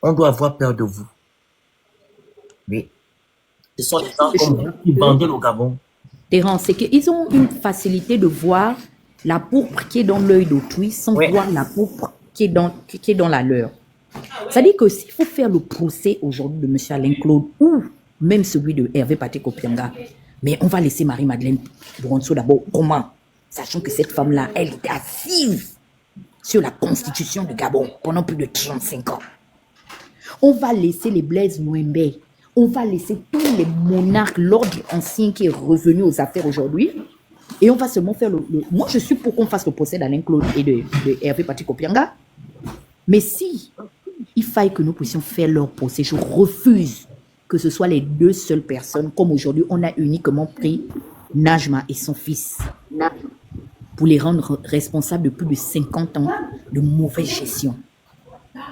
On doit avoir peur de vous. Oui. Ce sont les gens comme vous qui vendent au Gabon. Terence, c'est qu'ils ont une facilité de voir la pourpre qui est dans l'œil d'autrui sans voir la pourpre qui est dans la leur. C'est-à-dire que s'il faut faire le procès aujourd'hui de M. Alain Claude ou même celui de Hervé Patrick Opianga, mais on va laisser Marie-Madeleine Bronzo d'abord. Comment? Sachant que cette femme-là, elle était assise sur la constitution du Gabon pendant plus de 35 ans. On va laisser les Blaise Mouembé, on va laisser tous les monarques, l'ordre ancien qui est revenu aux affaires aujourd'hui, et on va seulement faire Moi, je suis pour qu'on fasse le procès d'Alain Claude et de Hervé Patrick Opianga, mais si il faille que nous puissions faire leur procès, je refuse que ce soit les deux seules personnes, comme aujourd'hui, on a uniquement pris Najma et son fils pour les rendre responsables de plus de 50 ans de mauvaise gestion.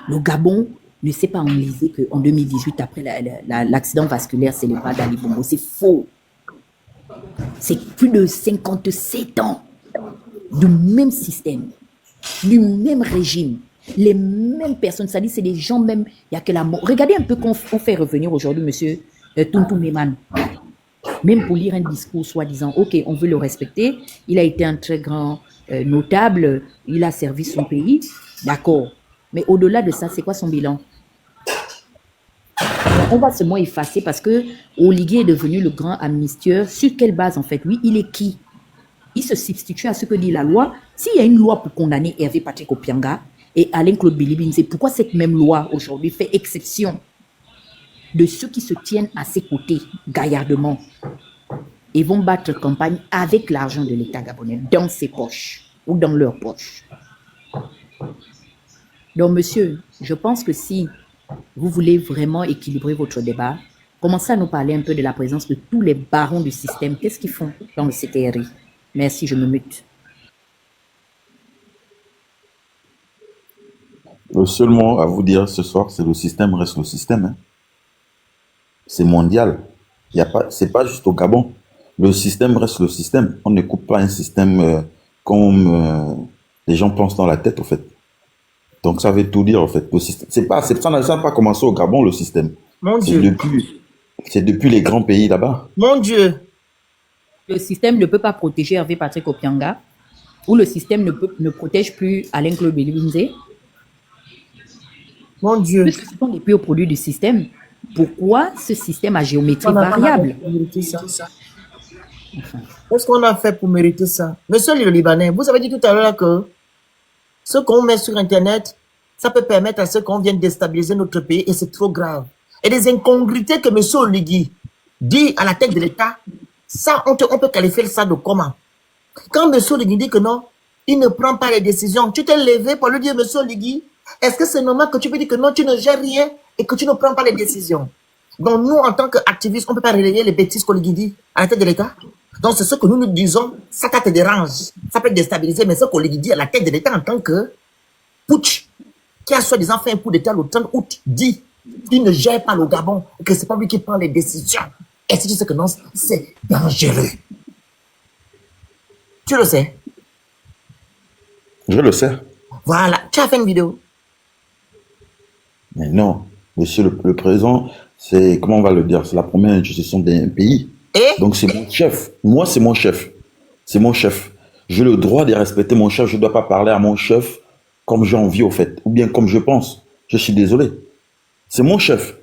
Le Gabon ne s'est pas enlisé qu'en 2018, après l'accident vasculaire cérébral d'Ali Bongo. C'est faux. C'est plus de 57 ans du même système, du même régime, les mêmes personnes. C'est-à-dire, c'est des gens même, il n'y a que la mort. Regardez un peu qu'on fait revenir aujourd'hui monsieur Tuntu Meman. Même pour lire un discours soi-disant, ok, on veut le respecter, il a été un très grand notable, il a servi son pays, d'accord. Mais au-delà de ça, c'est quoi son bilan? On va seulement effacer parce que Oligui est devenu le grand amnistieur. Sur quelle base, en fait? Lui, il est qui? Il se substitue à ce que dit la loi. S'il y a une loi pour condamner Hervé Patrick Opianga et Alain Claude Bilibine, c'est pourquoi cette même loi aujourd'hui fait exception de ceux qui se tiennent à ses côtés gaillardement et vont battre campagne avec l'argent de l'État gabonais dans ses poches ou dans leurs poches. Donc, monsieur, je pense que si vous voulez vraiment équilibrer votre débat, commencez à nous parler un peu de la présence de tous les barons du système. Qu'est-ce qu'ils font dans le CTRI? Merci, je me mute. Le seul mot à vous dire ce soir, c'est le système reste le système. Hein. C'est mondial. C'est pas juste au Gabon. Le système reste le système. On ne coupe pas un système comme les gens pensent dans la tête, au fait. Donc ça veut tout dire, en fait. Le système, ça n'a pas commencé au Gabon, le système. Mon Dieu. C'est depuis les grands pays là-bas. Mon Dieu. Le système ne peut pas protéger Hervé Patrick Opianga, ou le système ne protège plus Alain Claude Bilibine. Mon Dieu. Puisque ce sont des purs produits du système, pourquoi ce système à géométrie variable? Qu'est-ce qu'on a fait pour mériter ça? Monsieur le Libanais, vous avez dit tout à l'heure que ce qu'on met sur Internet, ça peut permettre à ceux qu'on vient déstabiliser notre pays et c'est trop grave. Et des incongruités que monsieur Oligui dit à la tête de l'État, ça, on peut qualifier ça de comment? Quand monsieur Oligui dit que non, il ne prend pas les décisions, tu t'es levé pour lui dire, monsieur Oligui, est-ce que c'est normal que tu peux dire que non, tu ne gères rien et que tu ne prends pas les décisions? Donc nous, en tant qu'activistes, on ne peut pas relayer les bêtises qu'Oligui dit à la tête de l'État. Donc c'est ce que nous nous disons, ça te dérange, ça peut déstabiliser, mais ce qu'Oligui dit à la tête de l'État en tant que putsch, qui a soi-disant fait un coup d'État le 30 août, dit qu'il ne gère pas le Gabon, et que ce n'est pas lui qui prend les décisions. Et si tu sais que non, c'est dangereux. Tu le sais? Je le sais. Voilà, tu as fait une vidéo. Mais non, monsieur le président, c'est, comment on va le dire, c'est la première institution d'un pays. Et? Donc c'est mon chef. Moi, c'est mon chef. C'est mon chef. J'ai le droit de respecter mon chef. Je ne dois pas parler à mon chef comme j'ai envie, au fait, ou bien comme je pense. Je suis désolé. C'est mon chef.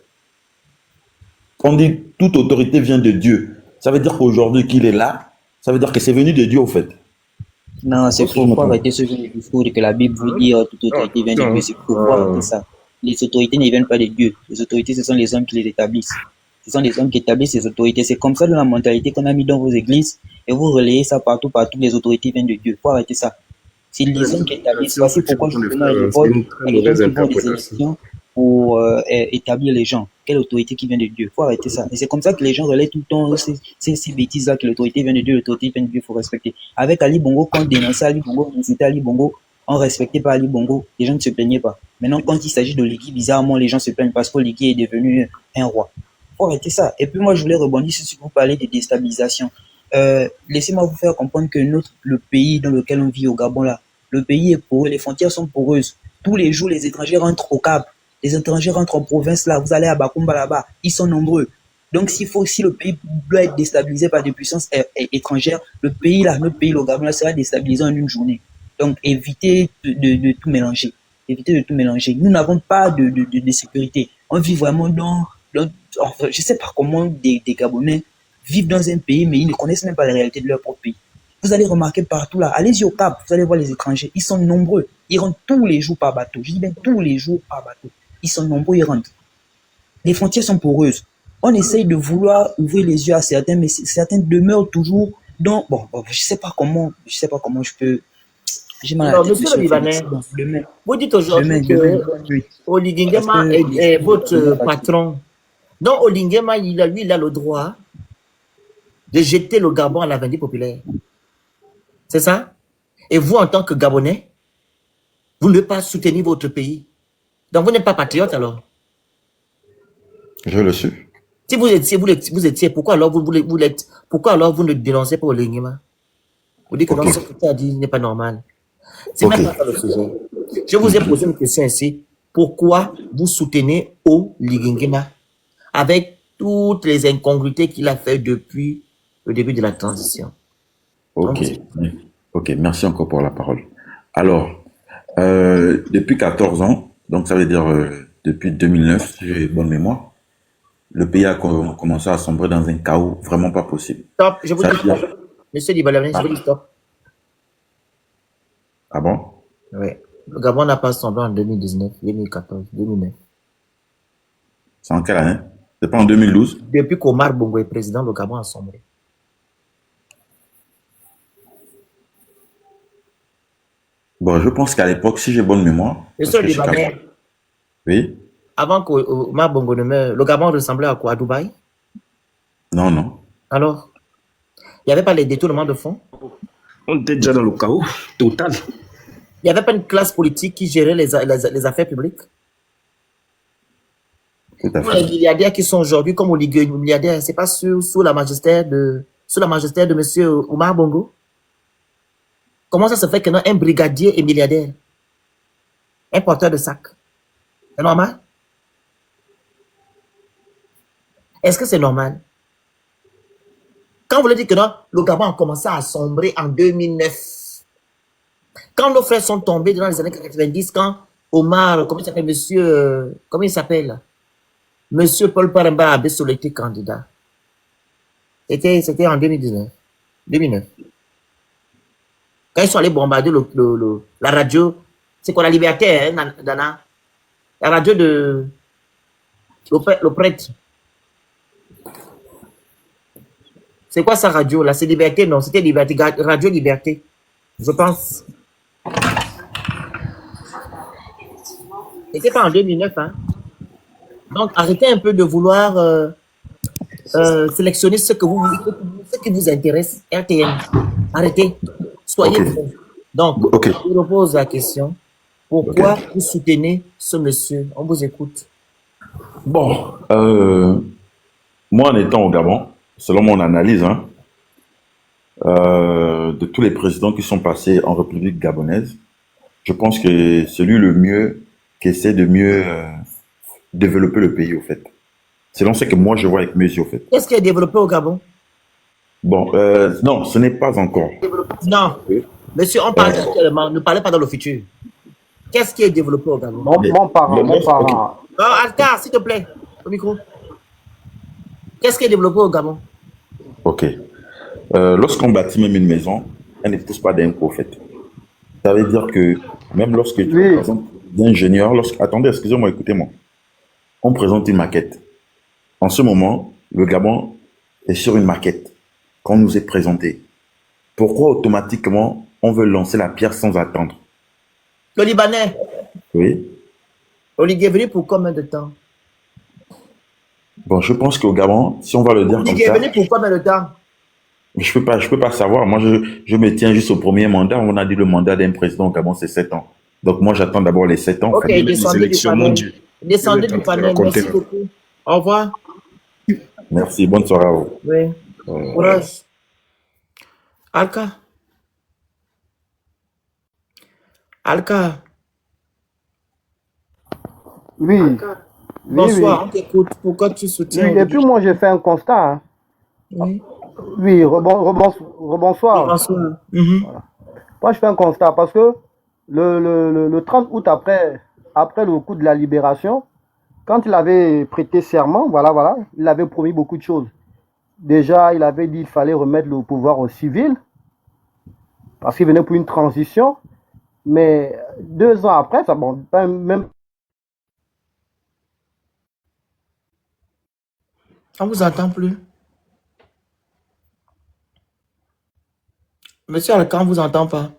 On dit toute autorité vient de Dieu. Ça veut dire qu'aujourd'hui qu'il est là, ça veut dire que c'est venu de Dieu, au fait. Non, c'est faux. Faut arrêter ce genre de discours que la Bible vous dit toute autorité vient de Dieu. C'est faux. Faut arrêter ça. Les autorités ne viennent pas de Dieu. Les autorités, ce sont les hommes qui les établissent. Ce sont les hommes qui établissent ces autorités. C'est comme ça dans la mentalité qu'on a mis dans vos églises et vous relayez ça partout. Les autorités viennent de Dieu. Faut arrêter ça. C'est les hommes qui établissent. Voici pourquoi je demande à l'époque les gens qui font des élections pour établir les gens. Quelle autorité qui vient de Dieu? Faut arrêter ça. Et c'est comme ça que les gens relaient tout le temps ces bêtises-là, que l'autorité vient de Dieu, l'autorité vient de Dieu, faut respecter. Avec Ali Bongo, quand on dénonçait Ali Bongo, on incitait Ali Bongo, on respectait pas Ali Bongo, les gens ne se plaignaient pas. Maintenant, quand il s'agit de Oligui, bizarrement, les gens se plaignent parce qu'Oligui est devenu un roi. Faut arrêter ça. Et puis moi, je voulais rebondir sur ce que vous parlez de déstabilisation. Laissez-moi vous faire comprendre que le pays dans lequel on vit au Gabon là, le pays est poreux, les frontières sont poreuses. Tous les jours, les étrangers rentrent au Cap. Les étrangers rentrent en province là, vous allez à Bakumba là-bas, ils sont nombreux. Donc si le pays doit être déstabilisé par des puissances étrangères, le pays là, notre pays, le Gabon là, sera déstabilisé en une journée. Donc évitez de tout mélanger. Évitez de tout mélanger. Nous n'avons pas de sécurité. On vit vraiment enfin, je sais pas comment des Gabonais vivent dans un pays, mais ils ne connaissent même pas la réalité de leur propre pays. Vous allez remarquer partout là, allez-y au Cap, vous allez voir les étrangers, ils sont nombreux. Ils rentrent tous les jours par bateau. Je dis bien tous les jours par bateau. Ils sont nombreux, ils rentrent. Les frontières sont poreuses. On essaye de vouloir ouvrir les yeux à certains, mais certains demeurent toujours dans... Bon, je sais pas comment je peux... J'ai mal à la Alors, tête, monsieur le monsieur Félix. Libanais, Bon, demain, vous dites aujourd'hui que oui. Oligui Parce Nguema que est votre demain, patron. Donc, Oligui Nguema, il a le droit de jeter le Gabon à la vindicte populaire. C'est ça? Et vous, en tant que Gabonais, vous ne pouvez pas soutenir votre pays. Donc, vous n'êtes pas patriote alors. Je le suis. Si vous étiez, pourquoi alors pourquoi alors vous ne dénoncez pas Oligui Nguema? Vous dites que non, Ok. ce que tu as dit n'est pas normal. C'est Ok. même pas ça le sujet. Je vous ai posé une question ici. Pourquoi vous soutenez Oligui Nguema avec toutes les incongruités qu'il a fait depuis le début de la transition? Ok. Ok. Merci encore pour la parole. Alors, depuis 14 ans, donc ça veut dire depuis 2009, si j'ai bonne mémoire, le pays a commencé à sombrer dans un chaos vraiment pas possible. Stop, je vous Ça dis veut dire... stop. Monsieur Dibalavé, je vous dis stop. Ah bon? Oui. Le Gabon n'a pas sombré en 2019, 2014, 2009. C'est en quelle année? C'est pas en 2012? Depuis qu'Omar Bongo est président, le Gabon a sombré. Bon, je pense qu'à l'époque, si j'ai bonne mémoire, parce Monsieur que je suis capable. Libanais, Oui? avant qu'Omar Bongo ne meure, le Gabon ressemblait à quoi? À Dubaï? Non, non. Alors, il n'y avait pas les détournements de fonds? On était déjà dans le chaos total. Il n'y avait pas une classe politique qui gérait les affaires publiques? Tout à Tous les fait. milliardaires qui sont aujourd'hui comme Oligui milliardaires, c'est pas sous la majesté de monsieur Omar Bongo? Comment ça se fait que non, un brigadier est milliardaire? Un porteur de sac? C'est normal? Est-ce que c'est normal? Quand vous le dites que non, le Gabon a commencé à sombrer en 2009. Quand nos frères sont tombés dans les années 90, quand Omar, comment il s'appelle, monsieur, comment il s'appelle? Monsieur Paul Paramba Abessolo était candidat. C'était en 2019. 2009. Quand ils sont allés bombarder la radio, c'est quoi la liberté, hein, Dana? La radio de le prêtre. C'est quoi sa radio là? C'est Liberté? Non, c'était Liberté, Radio Liberté. Je pense. C'était pas en 2009, hein. Donc, arrêtez un peu de vouloir sélectionner ce qui vous intéresse. RTN. Arrêtez. Soyez Ok. francs. Donc, Ok. je vous repose la question. Pourquoi vous soutenez ce monsieur? On vous écoute. Bon, moi en étant au Gabon, selon mon analyse, hein, de tous les présidents qui sont passés en République gabonaise, je pense que c'est lui le mieux qui essaie de mieux développer le pays, au fait. Selon ce que moi je vois avec mes yeux, au fait. Qu'est-ce qui est développé au Gabon? Bon, non, ce n'est pas encore. Non. Monsieur, on parle actuellement, ne parlez pas dans le futur. Qu'est-ce qui est développé au Gabon? Mon parent. Oh, Altar, s'il te plaît, au micro. Qu'est-ce qui est développé au Gabon? Ok. Lorsqu'on bâtit même une maison, elle ne pousse pas d'un coup, au fait. Ça veut dire que même lorsque tu Oui. présentes d'ingénieurs, attendez, excusez-moi, écoutez-moi. On présente une maquette. En ce moment, le Gabon est sur une maquette qu'on nous est présentée. Pourquoi automatiquement on veut lancer la pierre sans attendre? Le Libanais, Oui. Olivier est venu pour combien de temps? Bon, je pense qu'au Gabon, si on va le dire comme Olivier est ça, venu pour combien de temps? je peux pas savoir. Moi, je me tiens juste au premier mandat. On a dit le mandat d'un président au Gabon, c'est 7 ans. Donc moi, j'attends d'abord les 7 ans. Ok, Les descendez du élections panel. mondiales. Descendez Je vais du te panel. raconter. Merci beaucoup. Au revoir. Merci, bonne soirée à vous. Oui. Courage. Alka. Alka. Oui, oui, Bonsoir, oui. on t'écoute. Pourquoi tu soutiens Oui, et puis Olivier? moi, j'ai fait un constat, hein. Oui. Oui, rebonsoir. Bonsoir. Mhm. Moi, je fais un constat parce que le 30 août, après le coup de la libération, quand il avait prêté serment, voilà, il avait promis beaucoup de choses. Déjà, il avait dit qu'il fallait remettre le pouvoir aux civils parce qu'il venait pour une transition. Mais 2 ans après, ça, bon, même On vous entend plus. Monsieur Alcan, on vous entend pas.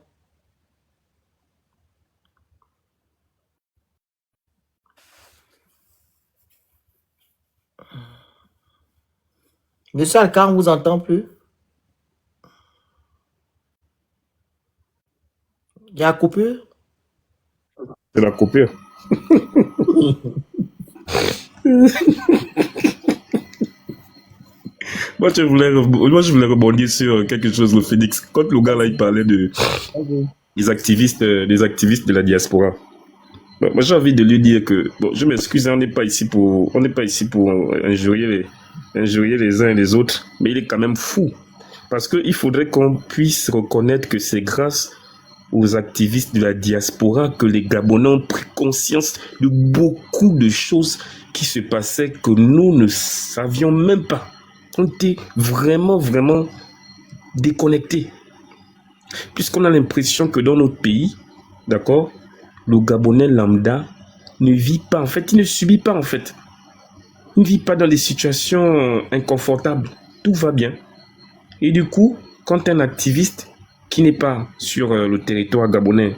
Monsieur Alcan, on vous entend plus. Il y a coupure. C'est la coupure. Moi, je voulais rebondir sur quelque chose, le Phoenix. Quand le gars là, il parlait des activistes de la diaspora. Bon, moi, j'ai envie de lui dire que, bon, je m'excuse, on n'est pas ici pour injurier les uns et les autres, mais il est quand même fou. Parce qu'il faudrait qu'on puisse reconnaître que c'est grâce aux activistes de la diaspora que les Gabonais ont pris conscience de beaucoup de choses qui se passaient que nous ne savions même pas. On était vraiment, vraiment déconnectés. Puisqu'on a l'impression que dans notre pays, d'accord, le Gabonais lambda ne vit pas, en fait, il ne subit pas, en fait. Il ne vit pas dans des situations inconfortables. Tout va bien. Et du coup, quand un activiste qui n'est pas sur le territoire gabonais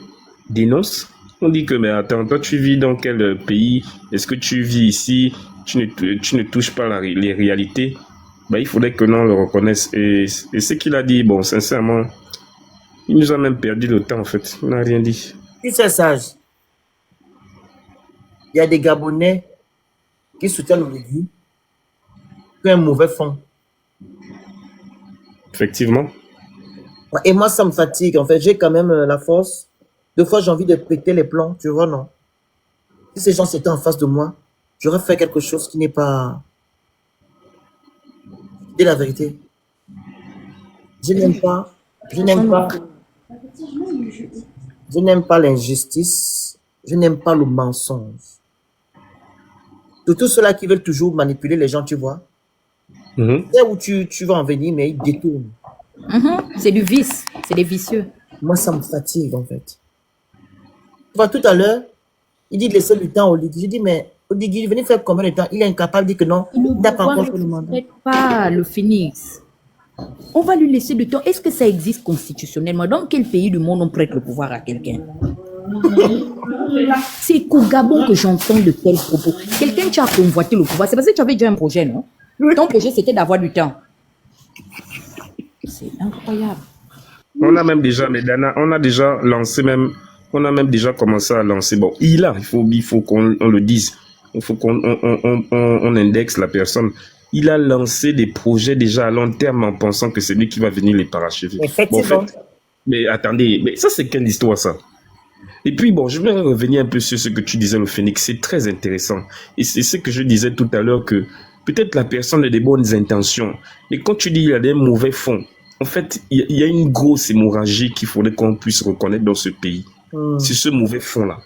dénonce, on dit que, mais attends, toi tu vis dans quel pays? Est-ce que tu vis ici? Tu ne touches pas les réalités. Ben, il faudrait que l'on le reconnaisse. Et ce qu'il a dit, bon, sincèrement, il nous a même perdu le temps, en fait. Il n'a rien dit. Si c'est sage, il y a des Gabonais qui soutiennent Olivier qui ont un mauvais fond. Effectivement. Et moi, ça me fatigue. En fait, j'ai quand même la force. Des fois, j'ai envie de péter les plombs, tu vois, non? Si ces gens étaient en face de moi, j'aurais fait quelque chose qui n'est pas... C'est la vérité. Je n'aime pas l'injustice. Je n'aime pas le mensonge. Surtout ceux-là qui veulent toujours manipuler les gens, tu vois. C'est où tu vas en venir, mais ils détournent. C'est du vice, c'est des vicieux. Moi, ça me fatigue, en fait. Tu vois, tout à l'heure, il dit de laisser du temps au Oligui. Je dis, mais Oligui, venez faire combien de temps? Il est incapable de dire que non, il n'a pas encore fait le mandat. Pas le Phoenix. On va lui laisser du temps. Est-ce que ça existe constitutionnellement? Dans quel pays du monde on prête le pouvoir à quelqu'un? C'est qu'au Gabon que j'entends de tels propos. Quelqu'un qui a convoité le pouvoir, c'est parce que tu avais déjà un projet, non? Ton projet, c'était d'avoir du temps. C'est incroyable. On a même déjà, Medana, on a même déjà commencé à lancer. Bon, il faut qu'on le dise. Il faut qu'on indexe la personne. Il a lancé des projets déjà à long terme en pensant que c'est lui qui va venir les parachever. Effectivement. Bon, en fait, mais attendez, mais ça c'est quelle histoire ça? Et puis bon, je vais revenir un peu sur ce que tu disais, le Phoenix. C'est très intéressant. Et c'est ce que je disais tout à l'heure, que peut-être la personne a des bonnes intentions. Mais quand tu dis qu'il y a des mauvais fonds, en fait, il y a une grosse hémorragie qu'il faudrait qu'on puisse reconnaître dans ce pays. C'est ce mauvais fonds-là.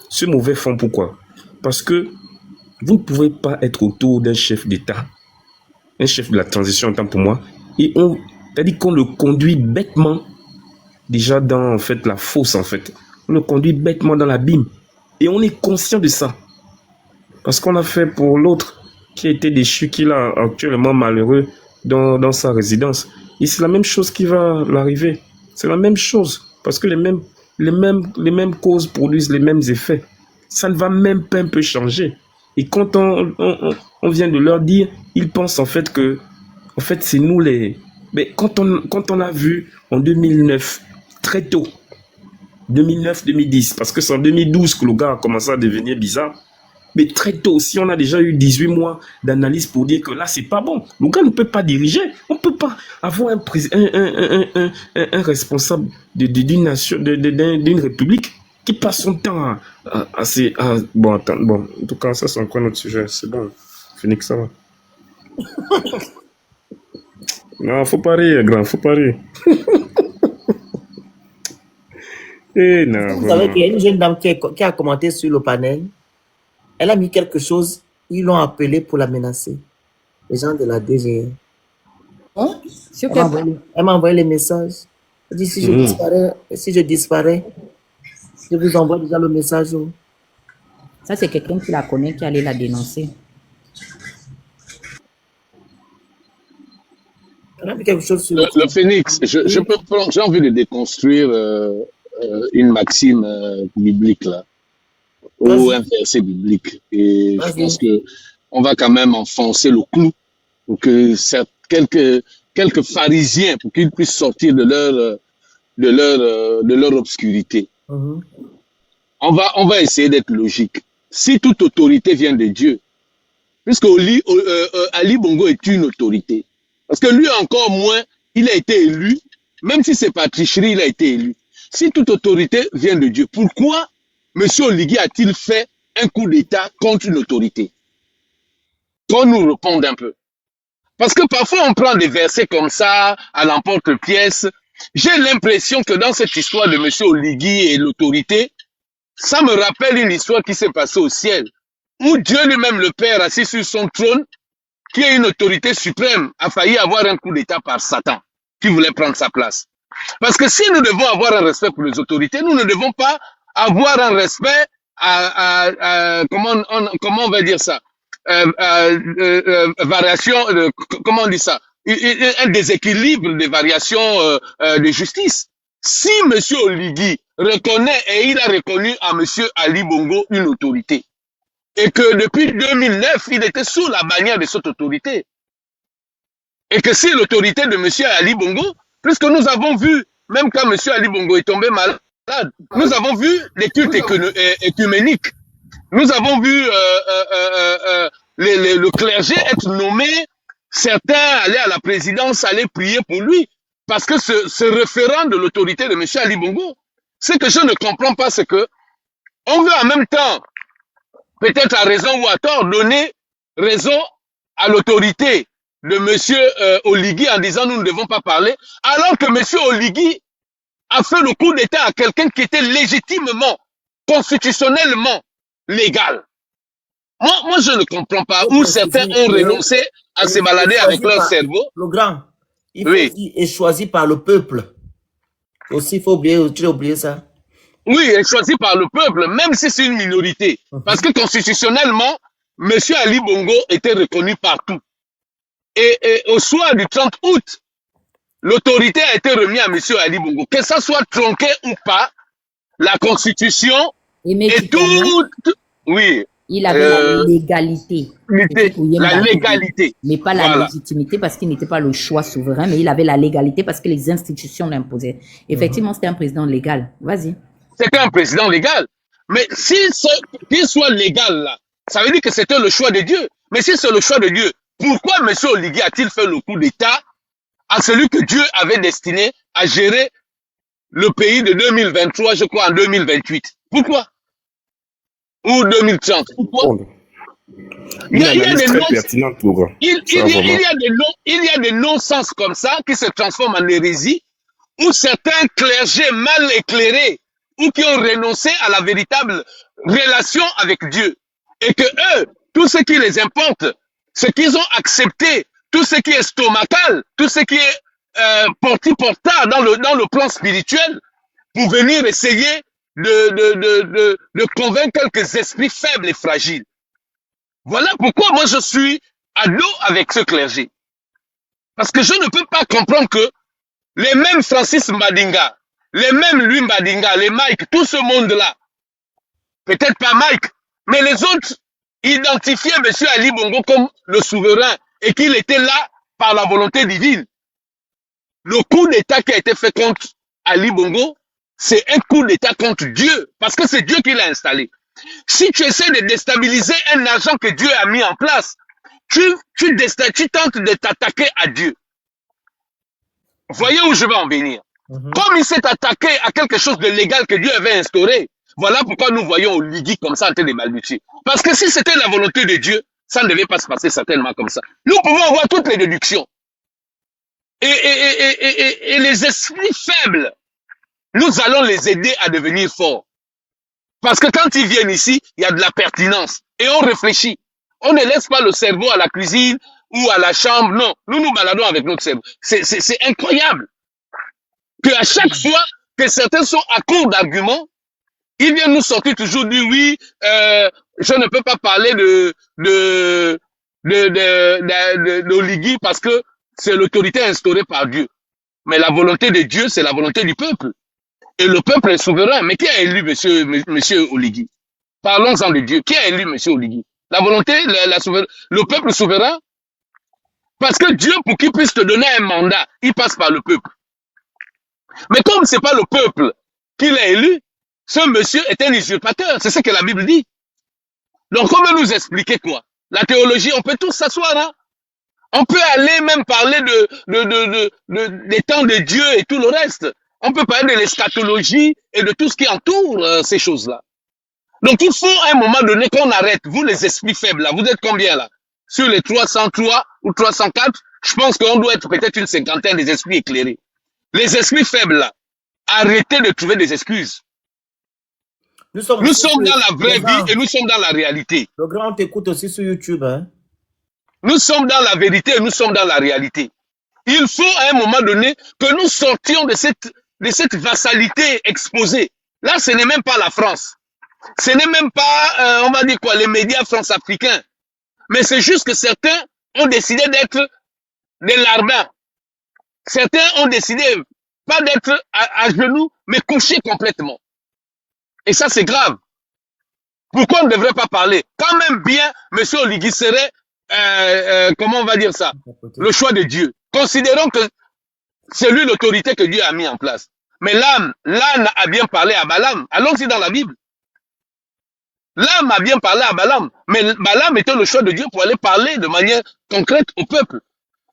Ce mauvais fonds, pourquoi? Parce que vous ne pouvez pas être autour d'un chef d'État, un chef de la transition, autant pour moi, et c'est-à-dire qu'on le conduit bêtement déjà dans en fait la fosse, en fait. On le conduit bêtement dans l'abîme. Et on est conscient de ça. Parce qu'on a fait pour l'autre qui a été déchu, qui est là actuellement malheureux dans sa résidence. Et c'est la même chose qui va l'arriver. C'est la même chose. Parce que les mêmes causes produisent les mêmes effets. Ça ne va même pas un peu changer. Et quand on vient de leur dire, ils pensent en fait que c'est nous les... Mais quand on a vu en 2009, très tôt, 2009-2010, parce que c'est en 2012 que le gars a commencé à devenir bizarre, mais très tôt aussi, on a déjà eu 18 mois d'analyse pour dire que là, c'est pas bon. Le gars ne peut pas diriger. On ne peut pas avoir un responsable d'une nation, d'une république qui passe son temps bon, attends, bon, en tout cas, ça, c'est encore notre sujet. C'est bon. Phoenix, ça va. Non, faut pas rire, grand, faut pas rire. Eh, non, Vous savez vraiment. qu'il y a une jeune dame qui a commenté sur le panel. Elle a mis quelque chose. Ils l'ont appelée pour la menacer. Les gens de la DGR. Hein? Sur Elle quel m'a envoyé, elle m'a envoyé les messages. Elle dit si je disparais, je vous envoie déjà le message. Oh. Ça, c'est quelqu'un qui la connaît qui allait la dénoncer. Elle a mis quelque chose sur Le Phénix, j'ai envie de déconstruire une maxime biblique là, ou un verset biblique. Et je pense que on va quand même enfoncer le clou pour que quelques pharisiens, pour qu'ils puissent sortir de leur obscurité. On va essayer d'être logique. Si toute autorité vient de Dieu, puisque Ali Bongo est une autorité, parce que lui encore moins, il a été élu, même si c'est pas tricherie, il a été élu. Si toute autorité vient de Dieu, pourquoi M. Oligui a-t-il fait un coup d'État contre une autorité? Qu'on nous réponde un peu. Parce que parfois on prend des versets comme ça, à l'emporte-pièce. J'ai l'impression que dans cette histoire de M. Oligui et l'autorité, ça me rappelle une histoire qui s'est passée au ciel, où Dieu lui-même, le Père, assis sur son trône, qui est une autorité suprême, a failli avoir un coup d'État par Satan, qui voulait prendre sa place. Parce que si nous devons avoir un respect pour les autorités, nous ne devons pas avoir un respect comment on va dire ça, variation, comment on dit ça, un déséquilibre des variations de justice. Si M. Oligui reconnaît et il a reconnu à M. Ali Bongo une autorité, et que depuis 2009, il était sous la bannière de cette autorité, et que si l'autorité de M. Ali Bongo, puisque nous avons vu, même quand M. Ali Bongo est tombé malade, nous avons vu les cultes écuméniques, nous avons vu le clergé être nommé, certains allaient à la présidence, allaient prier pour lui, parce que ce référent de l'autorité de M. Ali Bongo, ce que je ne comprends pas, c'est que on veut en même temps, peut-être à raison ou à tort, donner raison à l'autorité de M. Oligui en disant nous ne devons pas parler, alors que M. Oligui a fait le coup d'État à quelqu'un qui était légitimement, constitutionnellement légal. Moi, je ne comprends pas où certains ont renoncé à se balader avec leur cerveau. Le grand, est choisi par le peuple. Aussi, il faut oublier, tu as oublié ça. Oui, est choisi par le peuple, même si c'est une minorité. Parce que constitutionnellement, M. Ali Bongo était reconnu partout. Et au soir du 30 août, l'autorité a été remise à M. Ali Bongo. Que ça soit tronqué ou pas, la Constitution et tout... Oui. Il avait la légalité. La légalité. Mais pas la légitimité parce qu'il n'était pas le choix souverain, mais il avait la légalité parce que les institutions l'imposaient. Effectivement, c'était un président légal. Vas-y. C'était un président légal. Mais si qu'il soit légal là, ça veut dire que c'était le choix de Dieu. Mais si c'est le choix de Dieu, pourquoi M. Oligui a-t-il fait le coup d'État à celui que Dieu avait destiné à gérer le pays de 2023, je crois, en 2028? Pourquoi? Ou 2030? Pourquoi? Il y a des non-sens comme ça qui se transforment en hérésie, où certains clergés mal éclairés ou qui ont renoncé à la véritable relation avec Dieu. Et que eux, tout ce qui les importe, ce qu'ils ont accepté, tout ce qui est stomacal, tout ce qui est portard dans le plan spirituel, pour venir essayer de convaincre quelques esprits faibles et fragiles. Voilà pourquoi moi je suis à dos avec ce clergé. Parce que je ne peux pas comprendre que les mêmes Francis Mbadinga, les mêmes Louis Mbadinga, les Mike, tout ce monde-là, peut-être pas Mike, mais les autres identifiaient M. Ali Bongo comme le souverain et qu'il était là par la volonté divine. Le coup d'État qui a été fait contre Ali Bongo, c'est un coup d'État contre Dieu, parce que c'est Dieu qui l'a installé. Si tu essaies de déstabiliser un agent que Dieu a mis en place, tu tentes de t'attaquer à Dieu. Voyez où je vais en venir. Comme il s'est attaqué à quelque chose de légal que Dieu avait instauré, Voilà pourquoi nous voyons Oligui comme ça en train de balbutier. Parce que si c'était la volonté de Dieu, ça ne devait pas se passer certainement comme ça. Nous pouvons avoir toutes les déductions. Et les esprits faibles, nous allons les aider à devenir forts. Parce que quand ils viennent ici, il y a de la pertinence. Et on réfléchit. On ne laisse pas le cerveau à la cuisine ou à la chambre. Non, nous nous baladons avec notre cerveau. C'est incroyable qu'à chaque fois que certains sont à court d'arguments, ils viennent nous sortir toujours du oui, je ne peux pas parler d'Oligui parce que c'est l'autorité instaurée par Dieu. Mais la volonté de Dieu, c'est la volonté du peuple. Et le peuple est souverain. Mais qui a élu monsieur Oligui? Parlons-en de Dieu. Qui a élu monsieur Oligui? La volonté, le peuple souverain? Parce que Dieu, pour qu'il puisse te donner un mandat, il passe par le peuple. Mais comme c'est pas le peuple qui l'a élu, ce monsieur est un usurpateur. C'est ce que la Bible dit. Donc, comment nous expliquer quoi? La théologie, on peut tous s'asseoir, hein? On peut aller même parler des temps de Dieu et tout le reste. On peut parler de l'eschatologie et de tout ce qui entoure ces choses-là. Donc, il faut à un moment donné qu'on arrête. Vous, les esprits faibles, là, vous êtes combien, là? Sur les 303 ou 304, je pense qu'on doit être peut-être une cinquantaine des esprits éclairés. Les esprits faibles, là, arrêtez de trouver des excuses. Nous sommes dans la vraie vie et nous sommes dans la réalité. Le grand, on t'écoute aussi sur YouTube, hein? Nous sommes dans la vérité et nous sommes dans la réalité. Il faut à un moment donné que nous sortions de cette vassalité exposée. Là, ce n'est même pas la France. Ce n'est même pas, on va dire quoi, les médias france-africains. Mais c'est juste que certains ont décidé d'être des larbins. Certains ont décidé pas d'être à genoux, mais couchés complètement. Et ça, c'est grave. Pourquoi on ne devrait pas parler? Quand même bien, M. Oligui serait, comment on va dire ça? Le choix de Dieu. Considérons que c'est lui l'autorité que Dieu a mis en place. Mais l'âne a bien parlé à Balaam. Allons-y dans la Bible. L'âme a bien parlé à Balaam. Mais Balaam était le choix de Dieu pour aller parler de manière concrète au peuple.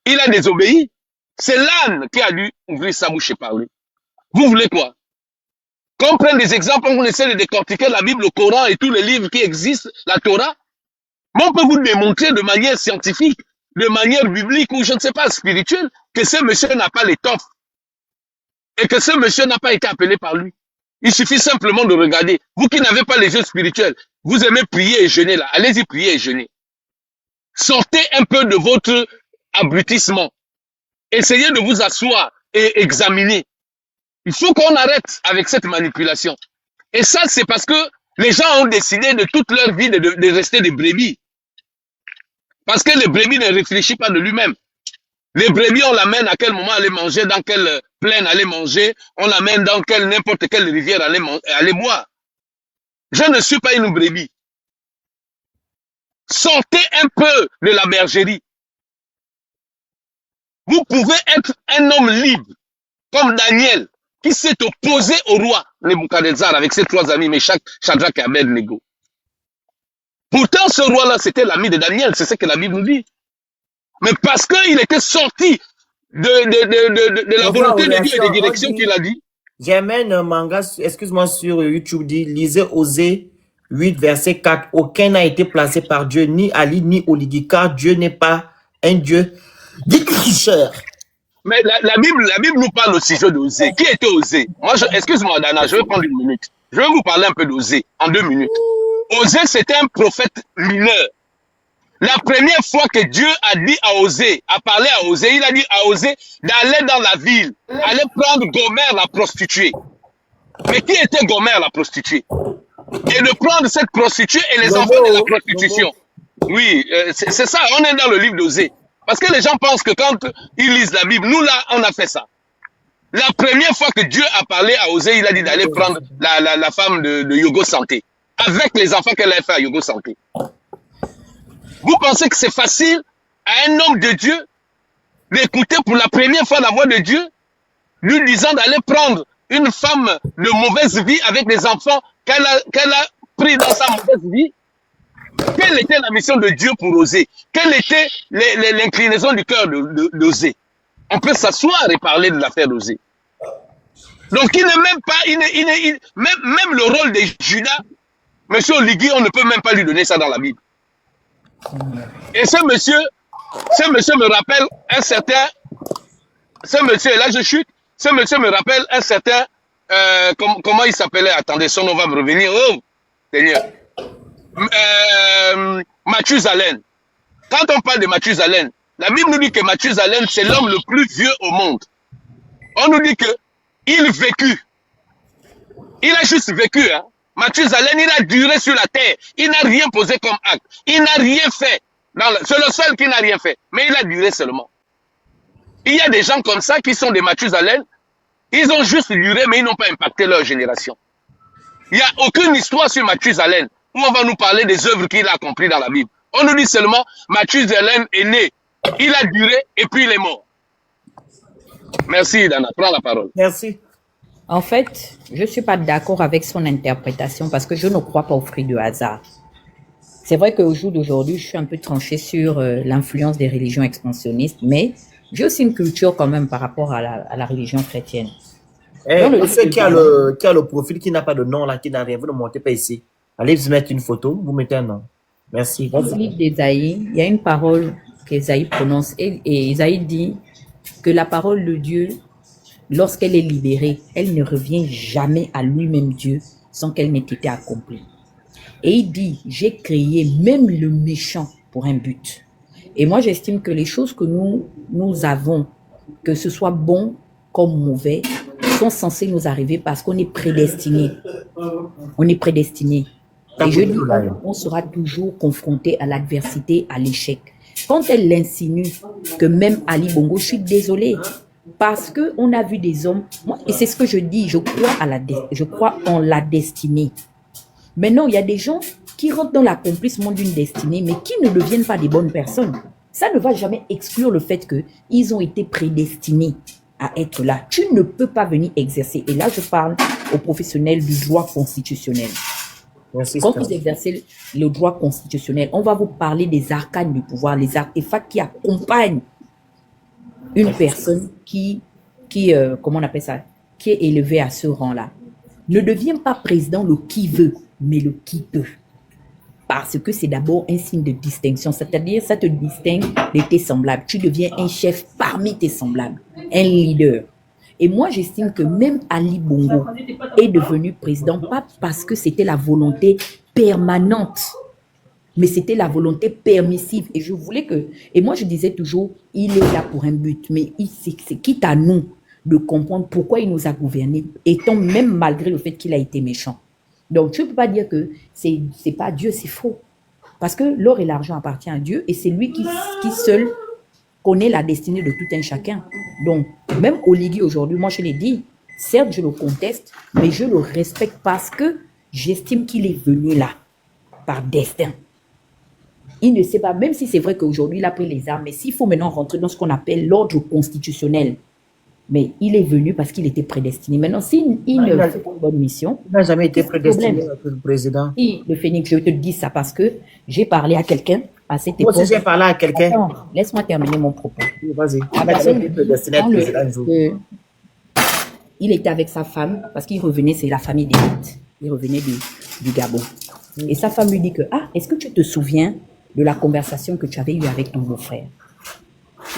Il a désobéi. C'est l'âne qui a dû ouvrir sa bouche et parler. Vous voulez quoi? Qu'on prenne des exemples, on essaie de décortiquer la Bible, le Coran et tous les livres qui existent, la Torah. Mais on peut vous démontrer de manière scientifique, de manière biblique ou je ne sais pas, spirituelle, que ce monsieur n'a pas l'étoffe. Et que ce monsieur n'a pas été appelé par lui. Il suffit simplement de regarder. Vous qui n'avez pas les yeux spirituels, vous aimez prier et jeûner là. Allez-y prier et jeûner. Sortez un peu de votre abrutissement. Essayez de vous asseoir et examiner. Il faut qu'on arrête avec cette manipulation. Et ça, c'est parce que les gens ont décidé de toute leur vie de rester des brebis. Parce que le brebis ne réfléchit pas de lui-même. Les brebis, on l'amène à quel moment aller manger, dans quelle plaine aller manger, on l'amène dans n'importe quelle rivière aller boire. Je ne suis pas une brebis. Sortez un peu de la bergerie. Vous pouvez être un homme libre, comme Daniel, qui s'est opposé au roi Nebuchadnezzar avec ses 3 amis, Meshach, Shadrach et Abednego. Pourtant, ce roi-là, c'était l'ami de Daniel, c'est ce que la Bible nous dit. Mais parce qu'il était sorti de la volonté de Dieu et des directions qu'il a dit. J'aime un manga, excuse-moi, sur YouTube, dit, lisez Osée 8, verset 4. Aucun n'a été placé par Dieu, ni Ali, ni Oligui, car Dieu n'est pas un Dieu des tricheurs. Mais la Bible nous parle aussi d'Osée. Qui était Osée? Moi, excuse-moi, Dana, je vais prendre 1 minute. Je vais vous parler un peu d'Osée en 2 minutes. Osée, c'était un prophète mineur. La première fois que Dieu a dit à Osée, a parlé à Osée, il a dit à Osée d'aller dans la ville, aller prendre Gomère la prostituée. Mais qui était Gomère la prostituée? Et de prendre cette prostituée et les enfants de la prostitution. Oui, c'est ça, on est dans le livre d'Osée. Parce que les gens pensent que quand ils lisent la Bible, nous là, on a fait ça. La première fois que Dieu a parlé à Osée, il a dit d'aller prendre la femme de Yogo Santé. Avec les enfants qu'elle a fait à Yogo Santé. Vous pensez que c'est facile à un homme de Dieu d'écouter pour la première fois la voix de Dieu, lui disant d'aller prendre une femme de mauvaise vie avec les enfants qu'elle a pris dans sa mauvaise vie? Quelle était la mission de Dieu pour Osée? Quelle était l'inclinaison du cœur d'Osée? On peut s'asseoir et parler de l'affaire d'Osée. Donc il n'est même pas, même le rôle de Judas, monsieur Oligui, on ne peut même pas lui donner ça dans la Bible. Et ce monsieur me rappelle un certain, ce monsieur, là je chute, ce monsieur me rappelle un certain, comment il s'appelait, attendez, son nom va me revenir, oh, Seigneur. Mathusalem. Quand on parle de Mathusalem, la Bible nous dit que Mathusalem, c'est l'homme le plus vieux au monde. On nous dit que il vécut. Il a juste vécu. Hein. Mathusalem, il a duré sur la terre. Il n'a rien posé comme acte. Il n'a rien fait. C'est le seul qui n'a rien fait. Mais il a duré seulement. Il y a des gens comme ça qui sont des Mathusalem. Ils ont juste duré, mais ils n'ont pas impacté leur génération. Il n'y a aucune histoire sur Mathusalem où on va nous parler des œuvres qu'il a accomplies dans la Bible. On nous dit seulement Mathusalem est né. Il a duré et puis il est mort. Merci, Dana. Prends la parole. Merci. En fait, je ne suis pas d'accord avec son interprétation parce que je ne crois pas au fruit de hasard. C'est vrai qu'au jour d'aujourd'hui, je suis un peu tranchée sur l'influence des religions expansionnistes, mais j'ai aussi une culture quand même par rapport à la religion chrétienne. Ceux qui a le profil qui n'a pas de nom, là, qui n'a rien, vous ne montez pas ici. Allez vous mettre une photo, vous mettez un nom. Merci. Dans le livre d'Ésaïe, il y a une parole qu'Ésaïe prononce et Ésaïe dit que la parole de Dieu, lorsqu'elle est libérée, elle ne revient jamais à lui-même Dieu sans qu'elle n'ait été accomplie. Et il dit, j'ai créé même le méchant pour un but. Et moi, j'estime que les choses que nous avons, que ce soit bon comme mauvais, sont censées nous arriver parce qu'on est prédestiné. On est prédestiné. Et je dis, on sera toujours confronté à l'adversité, à l'échec. Quand elle insinue que même Ali Bongo, je suis désolée, parce qu'on a vu des hommes, moi, et c'est ce que je dis, je crois en la destinée. Maintenant, il y a des gens qui rentrent dans l'accomplissement d'une destinée, mais qui ne deviennent pas des bonnes personnes. Ça ne va jamais exclure le fait qu'ils ont été prédestinés à être là. Tu ne peux pas venir exercer. Et là, je parle aux professionnels du droit constitutionnel. Merci, quand vous exercez le droit constitutionnel, on va vous parler des arcanes du pouvoir, les artefacts qui accompagnent une personne qui comment on appelle ça, qui est élevée à ce rang-là. Ne deviens pas président le qui veut, mais le qui peut. Parce que c'est d'abord un signe de distinction, c'est-à-dire ça te distingue de tes semblables. Tu deviens un chef parmi tes semblables, un leader. Et moi, j'estime que même Ali Bongo est devenu président, pas parce que c'était la volonté permanente, mais c'était la volonté permissive. Et je voulais et moi, je disais toujours, il est là pour un but, mais c'est quitte à nous de comprendre pourquoi il nous a gouvernés, étant même malgré le fait qu'il a été méchant. Donc, tu ne peux pas dire que c'est pas Dieu, c'est faux. Parce que l'or et l'argent appartiennent à Dieu et c'est lui qui seul connaît la destinée de tout un chacun. Donc, même Oligui aujourd'hui, moi je l'ai dit, certes je le conteste, mais je le respecte parce que j'estime qu'il est venu là, par destin. Il ne sait pas, même si c'est vrai qu'aujourd'hui il a pris les armes, mais s'il faut maintenant rentrer dans ce qu'on appelle l'ordre constitutionnel, mais il est venu parce qu'il était prédestiné. Maintenant, s'il ne fait pas une bonne mission... Il n'a jamais été prédestiné le président. Oui, le Phénix, je te dis ça parce que j'ai parlé à quelqu'un à cette époque. Moi aussi, j'ai parlé à quelqu'un. Laisse-moi terminer mon propos. Oui, vas-y. Il était avec sa femme parce qu'il revenait, c'est la famille d'élite. Il revenait du Gabon. Et sa femme lui dit que, est-ce que tu te souviens de la conversation que tu avais eue avec ton beau-frère?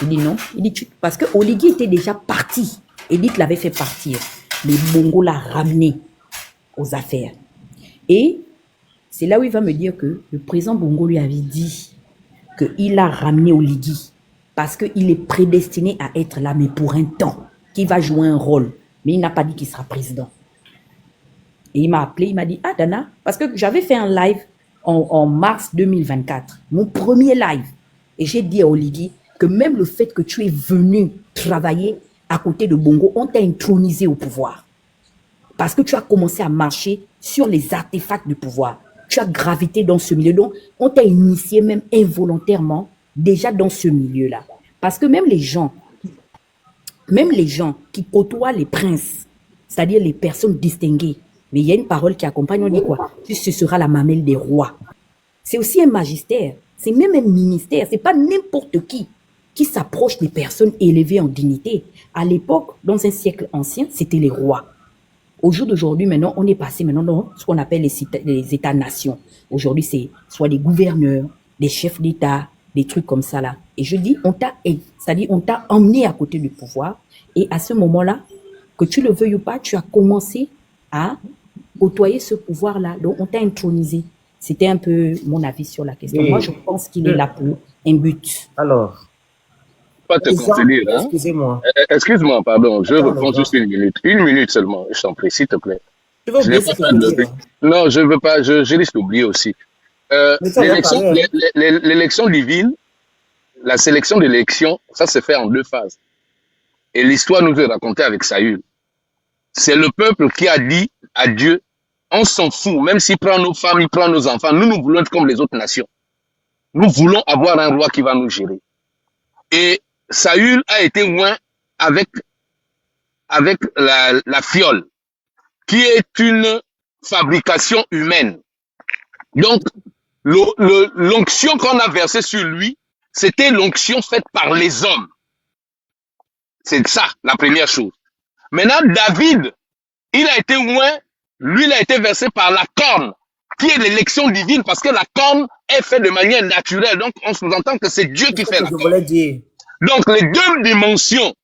Il dit non. Il dit, parce que Oligui était déjà parti. Edith l'avait fait partir. Mais Bongo l'a ramené aux affaires. Et c'est là où il va me dire que le président Bongo lui avait dit qu'il a ramené Oligui parce qu'il est prédestiné à être là, mais pour un temps, qu'il va jouer un rôle. Mais il n'a pas dit qu'il sera président. Et il m'a appelé, il m'a dit, Dana, parce que j'avais fait un live en mars 2024, mon premier live. Et j'ai dit à Oligui que même le fait que tu es venu travailler à côté de Bongo, on t'a intronisé au pouvoir. Parce que tu as commencé à marcher sur les artefacts du pouvoir. Tu as gravité dans ce milieu. Donc, on t'a initié même involontairement déjà dans ce milieu-là. Parce que même les gens qui côtoient les princes, c'est-à-dire les personnes distinguées, mais il y a une parole qui accompagne, on dit quoi? Ce sera la mamelle des rois. C'est aussi un magistère, c'est même un ministère, c'est pas n'importe qui s'approche des personnes élevées en dignité. À l'époque, dans un siècle ancien, c'était les rois. Au jour d'aujourd'hui, maintenant, on est passé maintenant dans ce qu'on appelle les États-nations. Aujourd'hui, c'est soit des gouverneurs, des chefs d'État, des trucs comme ça là. Et je dis, c'est-à-dire, on t'a emmené à côté du pouvoir. Et à ce moment-là, que tu le veuilles ou pas, tu as commencé à côtoyer ce pouvoir-là. Donc, on t'a intronisé. C'était un peu mon avis sur la question. Et Moi, je pense qu'il est là pour un but. alors, Pas te exemple, contenir, hein. excusez-moi. Excuse-moi, pardon, je Attends, reprends juste une minute. Une minute seulement, je t'en prie, s'il te plaît. Tu vas Je n'ai oublier pas ce que je veux de... dire. Non, je veux pas, je risque d'oublier aussi. Mais ça, on va parler. L'élection divine, la sélection de l'élection, ça se fait en 2 phases. Et l'histoire nous est racontée avec Saül. C'est le peuple qui a dit à Dieu, on s'en fout, même s'il prend nos femmes, il prend nos enfants, nous voulons être comme les autres nations. Nous voulons avoir un roi qui va nous gérer. Et Saül a été oint avec la fiole, qui est une fabrication humaine. Donc, l'onction qu'on a versée sur lui, c'était l'onction faite par les hommes. C'est ça, la première chose. Maintenant, David, il a été oint, lui, il a été versé par la corne, qui est l'élection divine, parce que la corne est faite de manière naturelle. Donc, on sous-entend que c'est Dieu qui C'est fait ce la que je corne. voulais dire. Donc, les 2 dimensions,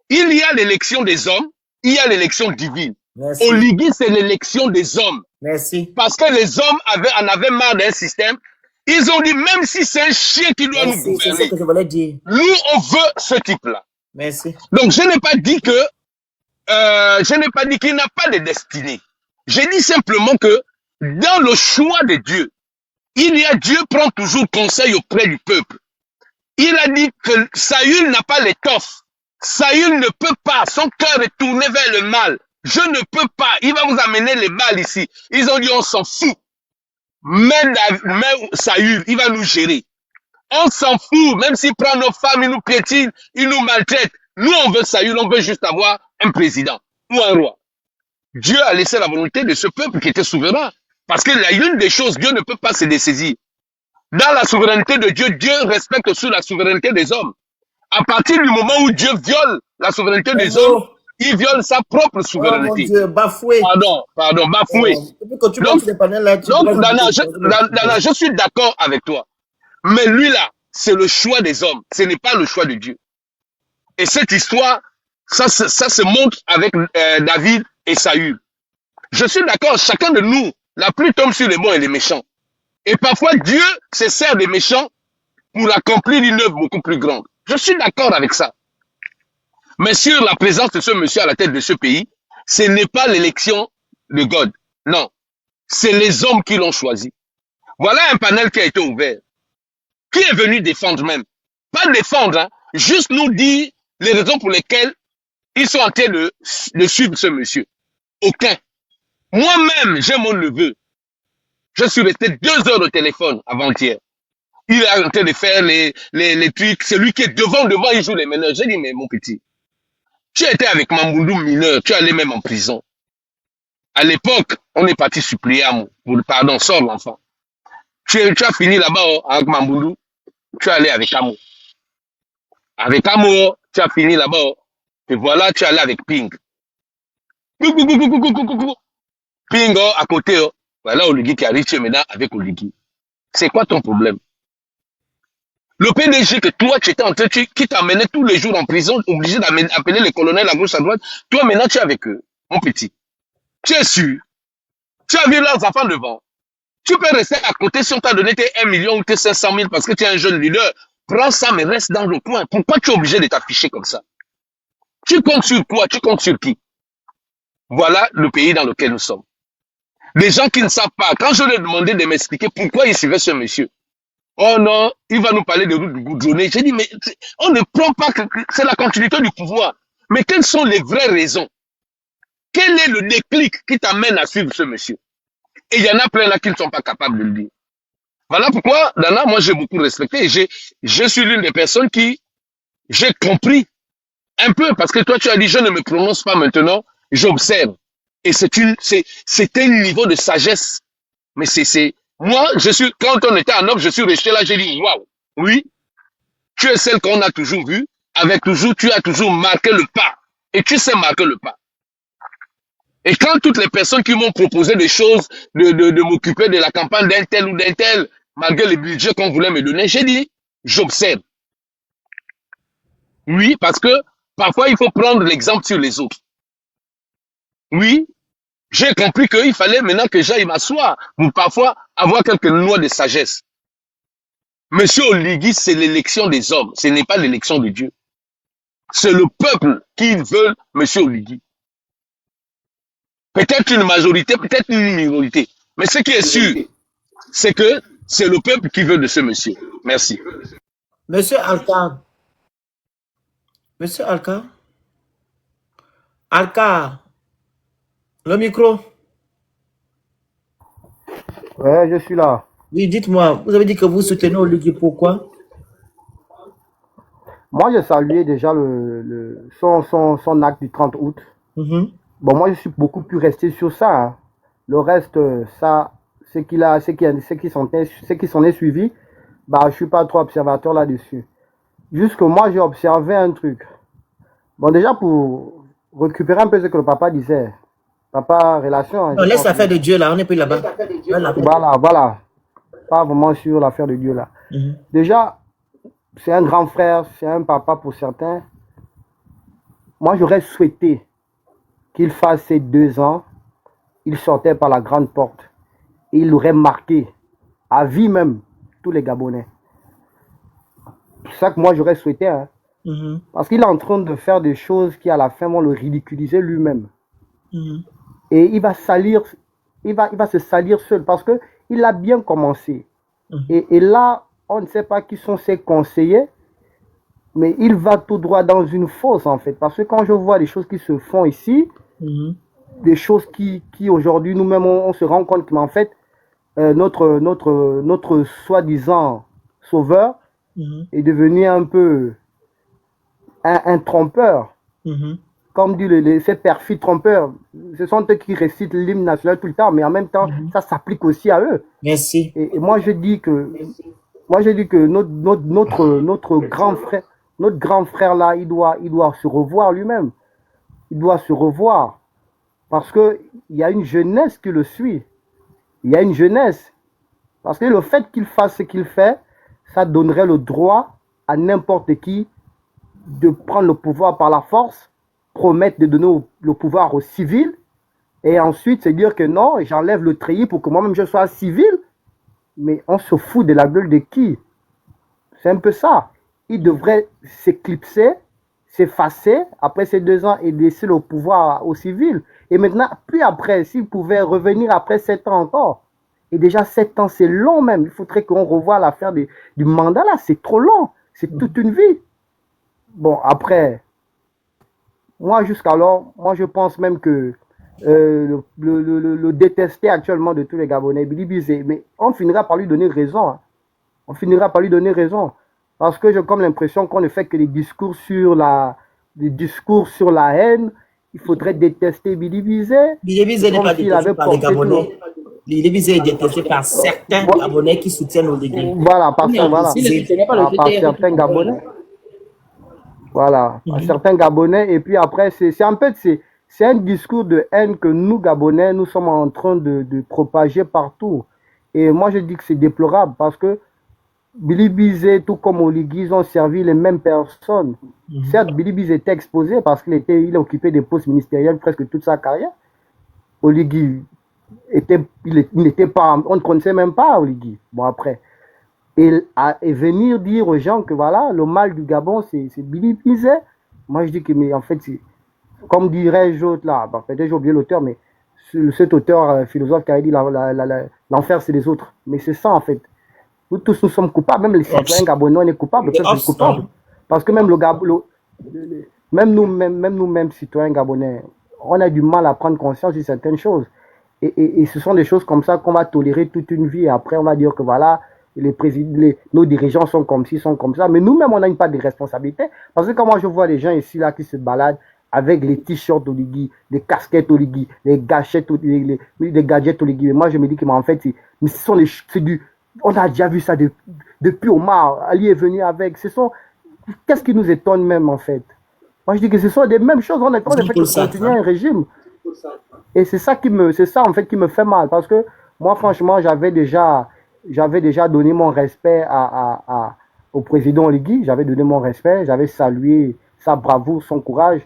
il y a l'élection des hommes, il y a l'élection divine. Merci. Oligui, c'est l'élection des hommes. Merci. Parce que les hommes en avaient marre d'un système. Ils ont dit, même si c'est un chien qui doit nous Merci. C'est ce gouverner, que je voulais dire. nous, on veut ce type-là. Merci. Donc, je n'ai pas dit qu'il n'a pas de destinée. J'ai dit simplement que dans le choix de Dieu, Dieu prend toujours conseil auprès du peuple. Il a dit que Saül n'a pas l'étoffe. Saül ne peut pas. Son cœur est tourné vers le mal. Je ne peux pas. Il va vous amener les balles ici. Ils ont dit, on s'en fout. Mais Saül, il va nous gérer. On s'en fout. Même s'il prend nos femmes, il nous piétine, il nous maltraite. Nous, on veut Saül. On veut juste avoir un président ou un roi. Dieu a laissé la volonté de ce peuple qui était souverain. Parce que l'une des choses, Dieu ne peut pas se dessaisir. Dans la souveraineté de Dieu, Dieu respecte sur la souveraineté des hommes. À partir du moment où Dieu viole la souveraineté des hommes, il viole sa propre Oh mon souveraineté. Dieu, bafoué. Pardon, bafoué. Depuis que tu vois sur les panels là, tu Donc, dois Dana, oublier. je suis d'accord avec toi. Mais lui là, c'est le choix des hommes. Ce n'est pas le choix de Dieu. Et cette histoire, ça se montre avec David et Saül. Je suis d'accord, chacun de nous, la pluie tombe sur les bons et les méchants. Et parfois, Dieu se sert des méchants pour accomplir une œuvre beaucoup plus grande. Je suis d'accord avec ça. Mais sur la présence de ce monsieur à la tête de ce pays, ce n'est pas l'élection de God. Non. C'est les hommes qui l'ont choisi. Voilà un panel qui a été ouvert. Qui est venu défendre même? Pas défendre, hein, juste nous dire les raisons pour lesquelles ils sont en train de suivre ce monsieur. Aucun. Moi-même, j'ai mon neveu. Je suis resté 2 heures au téléphone avant-hier. Il est en train de faire les trucs. C'est lui qui est devant, il joue les meneurs. J'ai dit, mais mon petit, tu étais avec Mamboundou mineur, tu allais même en prison. À l'époque, on est parti supplier à moi. Pardon, sors l'enfant. Tu as fini là-bas avec Mamboundou, tu es allé avec Amo. Avec Amo, tu as fini là-bas. Et voilà, tu es allé avec Ping. Ping, à côté, voilà Oligui qui arrive, tu es maintenant avec Oligui. C'est quoi ton problème? Le PDG que toi, tu étais en train, qui t'amenait tous les jours en prison, obligé d'appeler les colonels à gauche, à droite, toi maintenant tu es avec eux, mon petit. Tu es sûr? Tu as vu leurs enfants devant. Tu peux rester à côté si on t'a donné tes 1 million ou tes 500 000 parce que tu es un jeune leader. Prends ça, mais reste dans le coin. Pourquoi tu es obligé de t'afficher comme ça? Tu comptes sur quoi? Tu comptes sur qui? Voilà le pays dans lequel nous sommes. Des gens qui ne savent pas. Quand je lui ai demandé de m'expliquer pourquoi il suivait ce monsieur, oh non, il va nous parler de route du goudronné. J'ai dit, mais on ne prend pas que c'est la continuité du pouvoir. Mais quelles sont les vraies raisons? Quel est le déclic qui t'amène à suivre ce monsieur? Et il y en a plein là qui ne sont pas capables de le dire. Voilà pourquoi, Dana, moi j'ai beaucoup respecté. Et je suis l'une des personnes qui, j'ai compris un peu, parce que toi tu as dit, je ne me prononce pas maintenant, j'observe. Et c'est un niveau de sagesse. Mais moi, quand on était en Europe, je suis resté là, j'ai dit, waouh, oui, tu es celle qu'on a toujours vue, tu as toujours marqué le pas. Et tu sais marquer le pas. Et quand toutes les personnes qui m'ont proposé des choses, de m'occuper de la campagne d'un tel ou d'un tel, malgré les budgets qu'on voulait me donner, j'ai dit, j'observe. Oui, parce que parfois, il faut prendre l'exemple sur les autres. Oui, j'ai compris qu'il fallait maintenant que j'aille m'asseoir pour parfois avoir quelques noix de sagesse. Monsieur Oligui, c'est l'élection des hommes, ce n'est pas l'élection de Dieu. C'est le peuple qui veut Monsieur Oligui. Peut-être une majorité, peut-être une minorité. Mais ce qui est sûr, c'est que c'est le peuple qui veut de ce monsieur. Merci. Monsieur Alka. Monsieur Alka. Alka. Le micro. Ouais, je suis là. Oui, dites-moi, vous avez dit que vous soutenez Oligui, pourquoi? Moi, j'ai salué déjà son acte du 30 août. Bon, moi, je suis beaucoup plus resté sur ça. Hein. Le reste, ça, ce qui s'en est suivi, bah, je suis pas trop observateur là-dessus. Juste que moi, j'ai observé un truc. Bon, déjà, pour récupérer un peu ce que le papa disait. Papa, relation. Hein, non, laisse l'affaire de Dieu, là. On n'est plus là-bas. Voilà. Pas vraiment sur l'affaire de Dieu, là. Déjà, c'est un grand frère, c'est un papa pour certains. Moi, j'aurais souhaité qu'il fasse ces 2 ans, il sortait par la grande porte et il aurait marqué à vie même tous les Gabonais. C'est ça que moi j'aurais souhaité. Hein. Parce qu'il est en train de faire des choses qui à la fin vont le ridiculiser lui-même. Et il va salir, il va se salir seul parce qu'il a bien commencé. Et là, on ne sait pas qui sont ses conseillers, mais il va tout droit dans une fosse en fait. Parce que quand je vois les choses qui se font ici, des choses qui aujourd'hui nous-mêmes on se rend compte qu'en fait notre soi-disant sauveur est devenu un peu un trompeur. Comme dit ces perfides trompeurs, ce sont eux qui récitent l'hymne national tout le temps, mais en même temps ça s'applique aussi à eux. Merci. Et moi je dis que notre grand frère là, il doit se revoir lui-même. Il doit se revoir. Parce qu'il y a une jeunesse qui le suit. Il y a une jeunesse. Parce que le fait qu'il fasse ce qu'il fait, ça donnerait le droit à n'importe qui de prendre le pouvoir par la force, promettre de donner le pouvoir aux civils, et ensuite se dire que non, j'enlève le treillis pour que moi-même je sois civil. Mais on se fout de la gueule de qui? C'est un peu ça. Il devrait s'éclipser, s'effacer après ces 2 ans et laisser le pouvoir aux civils. Et maintenant, puis après, s'il pouvait revenir après 7 ans encore. Et déjà 7 ans, c'est long même. Il faudrait qu'on revoie l'affaire du mandat là. C'est trop long. C'est toute une vie. Bon, après, moi jusqu'alors, moi je pense même que le détester actuellement de tous les Gabonais, Billy Bizet, mais on finira par lui donner raison. Hein. On finira par lui donner raison. Parce que j'ai comme l'impression qu'on ne fait que des discours sur la haine. Il faudrait détester Billy Bizet. Billy Bizet n'est pas détesté par les Gabonais. Billy Bizet est détesté par certains Gabonais qui soutiennent Oligui. Voilà, par certains Gabonais. Voilà, certains Gabonais. Et puis après, c'est un discours de haine que nous, Gabonais, nous sommes en train de propager partout. Et moi, je dis que c'est déplorable parce que Billy Bizet, tout comme Oligui, ils ont servi les mêmes personnes. Certes, Billy Bizet était exposé parce qu'il a occupé des postes ministériels presque toute sa carrière. Oligui, il n'était pas, on ne connaissait même pas Oligui. Bon, après. Et venir dire aux gens que voilà, le mal du Gabon, c'est Billy Bizet. Moi, je dis que, mais en fait, comme dirais-je là, peut-être j'ai oublié l'auteur, mais cet auteur philosophe qui a dit l'enfer, c'est les autres. Mais c'est ça, en fait. Nous tous, nous sommes coupables. Même les citoyens gabonais, on est coupables. Le peuple est coupable. Parce que même nous-mêmes, citoyens gabonais, on a du mal à prendre conscience de certaines choses. Et ce sont des choses comme ça qu'on va tolérer toute une vie. Et après, on va dire que voilà, nos dirigeants sont comme ci, sont comme ça. Mais nous-mêmes, on n'a pas de responsabilité. Parce que quand moi, je vois les gens ici là qui se baladent avec les t-shirts Oligui, les casquettes Oligui, les gadgets Oligui. Moi, je me dis que, en fait, on a déjà vu ça depuis Omar. Ali est venu avec. Qu'est-ce qui nous étonne même, en fait? Moi, je dis que ce sont des mêmes choses. On est fait de continuer un régime. Et c'est ça en fait qui me fait mal parce que moi, franchement, j'avais déjà donné mon respect au président Oligui, j'avais donné mon respect, j'avais salué sa bravoure, son courage,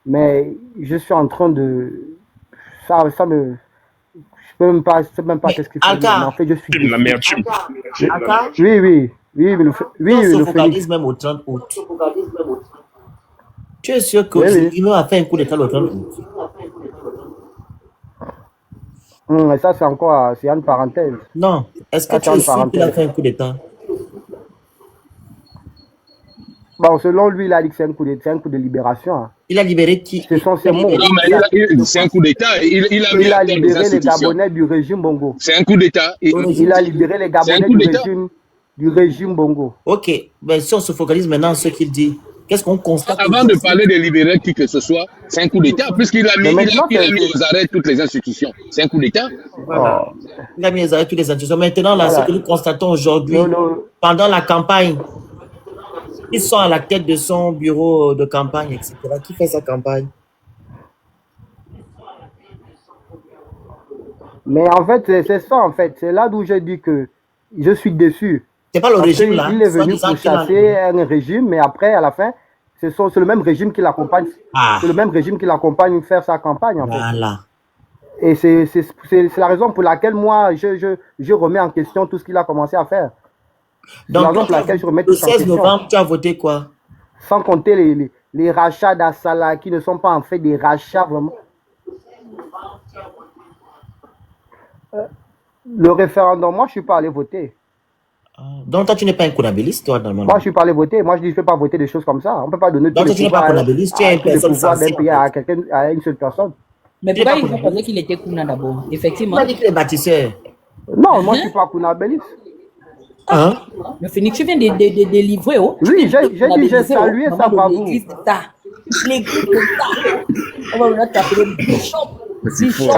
mais je suis en train de... Ça me... Je sais même pas qu'est-ce qu'il faut dire, mais en fait, je suis déçu. L'amertume. Aka, oui, mais on se le focalise Phénix. même au 30 août. Tu es sûr que Oui. il a fait un coup d'état le 30 août? Et ça, c'est une parenthèse. Non. Est-ce que Ça, tu c'est es une sûr qu'il a parenthèse. fait un coup d'état? Bon, selon lui, il a dit que c'est un coup de libération. Hein. Il a libéré qui? Ce sont ses mots. Non, mais c'est un coup d'État. Il a mis Il à a terre les libéré les institutions. Gabonais du régime Bongo. C'est un coup d'État. Il a libéré les C'est un Gabonais coup d'État. du régime Bongo. Ok. Ben, si on se focalise maintenant sur ce qu'il dit, qu'est-ce qu'on constate? Avant de parler de libérer qui que ce soit, c'est un coup d'État, puisqu'il a mis, Mais maintenant, il a mis aux arrêts toutes les institutions. C'est un coup d'État. Voilà. Il a mis les arrêts toutes les institutions. Maintenant, là, Voilà. ce que nous constatons aujourd'hui, Le- pendant la campagne, ils sont à la tête de son bureau de campagne, etc. Qui fait sa campagne? Mais en fait, c'est ça, en fait. C'est là d'où j'ai dit que je suis déçu. C'est pas le Parce régime, là. qu'il est venu Soi-disant pour qu'il a- chasser un régime, mais après, à la fin, c'est le même régime qui l'accompagne. Ah. C'est le même régime qui l'accompagne faire sa campagne, en fait. Voilà. Et c'est la raison pour laquelle moi, je remets en question tout ce qu'il a commencé à faire. C'est la Donc, raison pour laquelle je remets le tout en 16 question. novembre, tu as voté quoi? Sans compter les rachats d'Assala qui ne sont pas en fait des rachats vraiment. Le référendum, moi je suis pas allé voter. Donc, toi, tu n'es pas un conabiliste, toi, normalement. Moi je suis pas allé voter. Moi je dis je ne peux pas voter des choses comme ça. On ne peut pas donner Donc, tous tu les n'es pas pouvoirs, conabiliste, tu es une tous les personne pouvoirs d'un sensée, pays en à une seule personne. Mais Tu n'es pourquoi pas il vous pensez qu'il était Kuna d'abord? Effectivement. On a dit qu'il est bâtisseur. Non, moi je suis pas kunabéliste. Hein? Le Phoenix, tu viens de délivrer, oh. Oui, j'ai dit, j'ai salué sa bravoure. L'église d'État. L'église d'État. On va maintenant t'appeler Bishop. Bishop.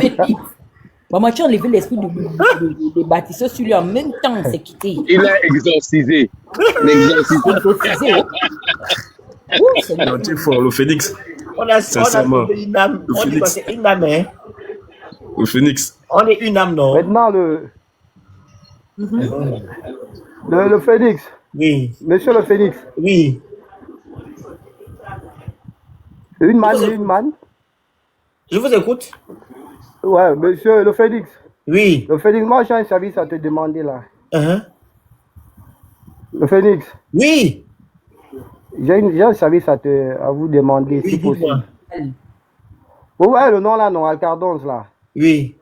Phoenix. Maman, tu as enlevé l'esprit des bâtisseurs sur lui en même temps, c'est quitté. Il a exorcisé. Exorcisé, oh. Ouh, c'est Non, tu es fort, le Phénix. On a Sincèrement. une âme. Le On dit Phoenix. quoi, c'est une âme, hein? Le Phénix. On est une âme, non? Maintenant le Phénix. Oui. Monsieur le Phénix. Oui. Une manne. Je vous écoute. Ouais, monsieur le Phénix. Oui. Le Phénix, moi j'ai un service à te demander là. Hein? Le Phénix, Oui. j'ai un service à vous demander Oui, si possible. dis-moi. Ouais, le nom là, non, Alcardonce là. Oui.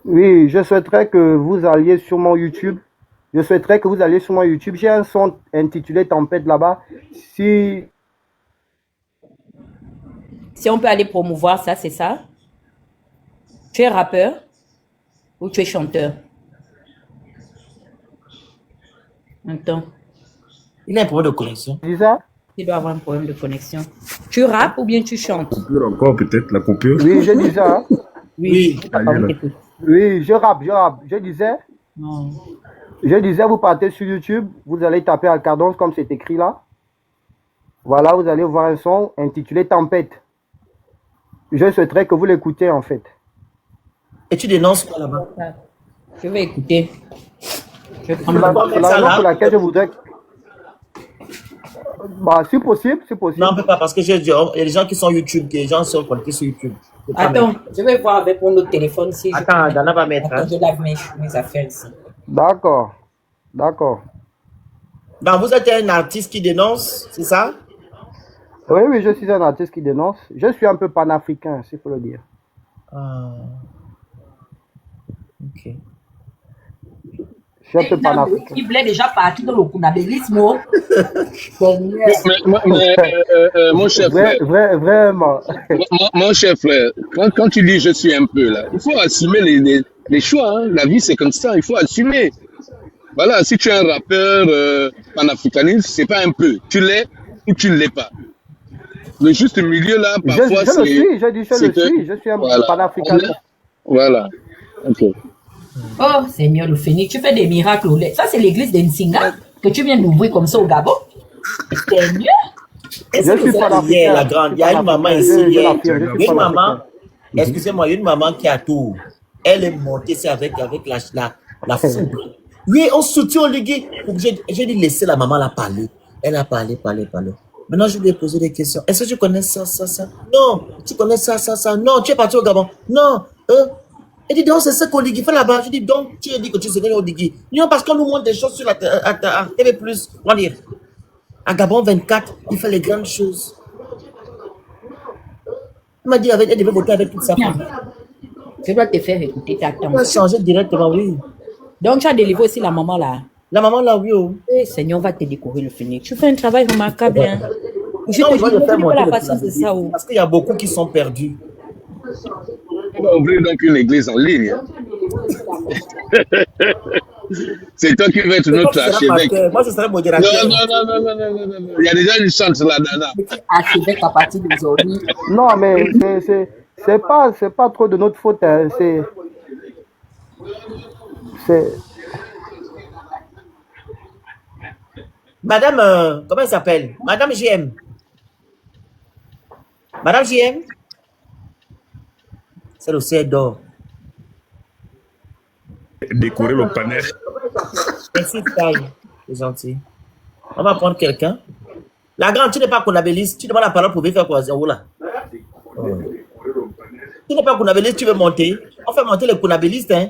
Oui, je souhaiterais que vous alliez sur mon YouTube. J'ai un son intitulé Tempête là-bas. Si on peut aller promouvoir ça, c'est ça? Tu es rappeur ou tu es chanteur? Attends, Il a un problème de connexion. tu dis ça? il doit avoir un problème de connexion. Tu rappes ou bien tu chantes? Coupure encore, peut-être, la coupure. Oui, je dis ça. Hein. Oui. Oui, je rappe. Je disais, Non. vous partez sur YouTube, vous allez taper Alcardonce comme c'est écrit là. Voilà, vous allez voir un son intitulé Tempête. Je souhaiterais que vous l'écoutiez en fait. Et tu dénonces quoi là-bas? Je vais écouter. Je vais C'est prendre la va mettre ça raison là. pour laquelle je voudrais. Bah, si possible. Non, on peut pas parce que il y a des gens qui sont YouTube, les gens sont connectés sur YouTube. Je peux pas Attends, mettre. je vais voir avec mon autre téléphone si je Attends, Dana va mettre. Attends, Hein. je lave mes affaires ici. D'accord. Donc, vous êtes un artiste qui dénonce, c'est ça? Oui, je suis un artiste qui dénonce. Je suis un peu panafricain, s'il faut le dire. Ah. Ok. Je suis un peu panafricain. Il voulait déjà partir dans le kunabélisme. Mon cher frère, Vraiment. mon cher frère, quand tu dis je suis un peu là, il faut assumer les choix. Hein. La vie, c'est comme ça, il faut assumer. Voilà, si tu es un rappeur panafricaniste, c'est pas un peu. Tu l'es ou tu ne l'es pas. Le juste milieu là, parfois, c'est. Je suis un panafricaniste. Voilà. Ok. Oh, Seigneur le Phénix, tu fais des miracles. Ça, c'est l'église d'Ensinga que tu viens d'ouvrir comme ça au Gabon. Seigneur. Est-ce Je que suis vous êtes panafricain. hier, la Je grande? suis Il y a une maman panafricain. ici Je hier. l'affirme. Je Il y suis a une maman, panafricain. excusez-moi, il y a une maman qui a tout. Elle est montée, c'est avec la foudre. Oui, on soutient Oligui. Donc j'ai dit laisser la maman la parler. Elle a parlé. Maintenant, je lui ai posé des questions. Est-ce que tu connais ça? Non. Tu connais ça? Non. Tu es parti au Gabon? Non. Elle dit, donc, c'est ce qu'Oligui fait là-bas. Je dis, donc, tu as dit que tu sais Oligui. Non, parce qu'on nous montre des choses sur la TV+. On va dire, à Gabon 24, il fait les grandes choses. Il m'a dit, elle devait voter avec toute sa famille. Je dois te faire écouter, t'attends. On va changer directement, oui. Donc, tu as délivré aussi la maman là. La maman là, oui. Oh. Eh, Seigneur va te découvrir le phénix. Tu fais un travail remarquable. Hein. Je Non, te je vais dis, le faire n'oublie pas monter la le patience de ça. Oh. parce qu'il y a beaucoup qui sont perdus. On va ouvrir donc une église en ligne. Hein. C'est toi qui vas être notre archevêque. Moi, je serai modérateur. Non. Il y a déjà une chance là, Dana. Archevêque à partir d'aujourd'hui. Non, mais c'est pas trop de notre faute. Hein. C'est Madame, comment elle s'appelle? Madame JM. Madame JM? C'est le ciel d'or. Décorer le panel. Merci, Taille. C'est gentil. On va prendre quelqu'un. La grande, tu n'es pas comptabiliste. Tu demandes la parole pour venir faire quoi? Zéro là. Tu n'es pas comptabiliste, tu veux monter. On fait monter les comptabilistes, hein.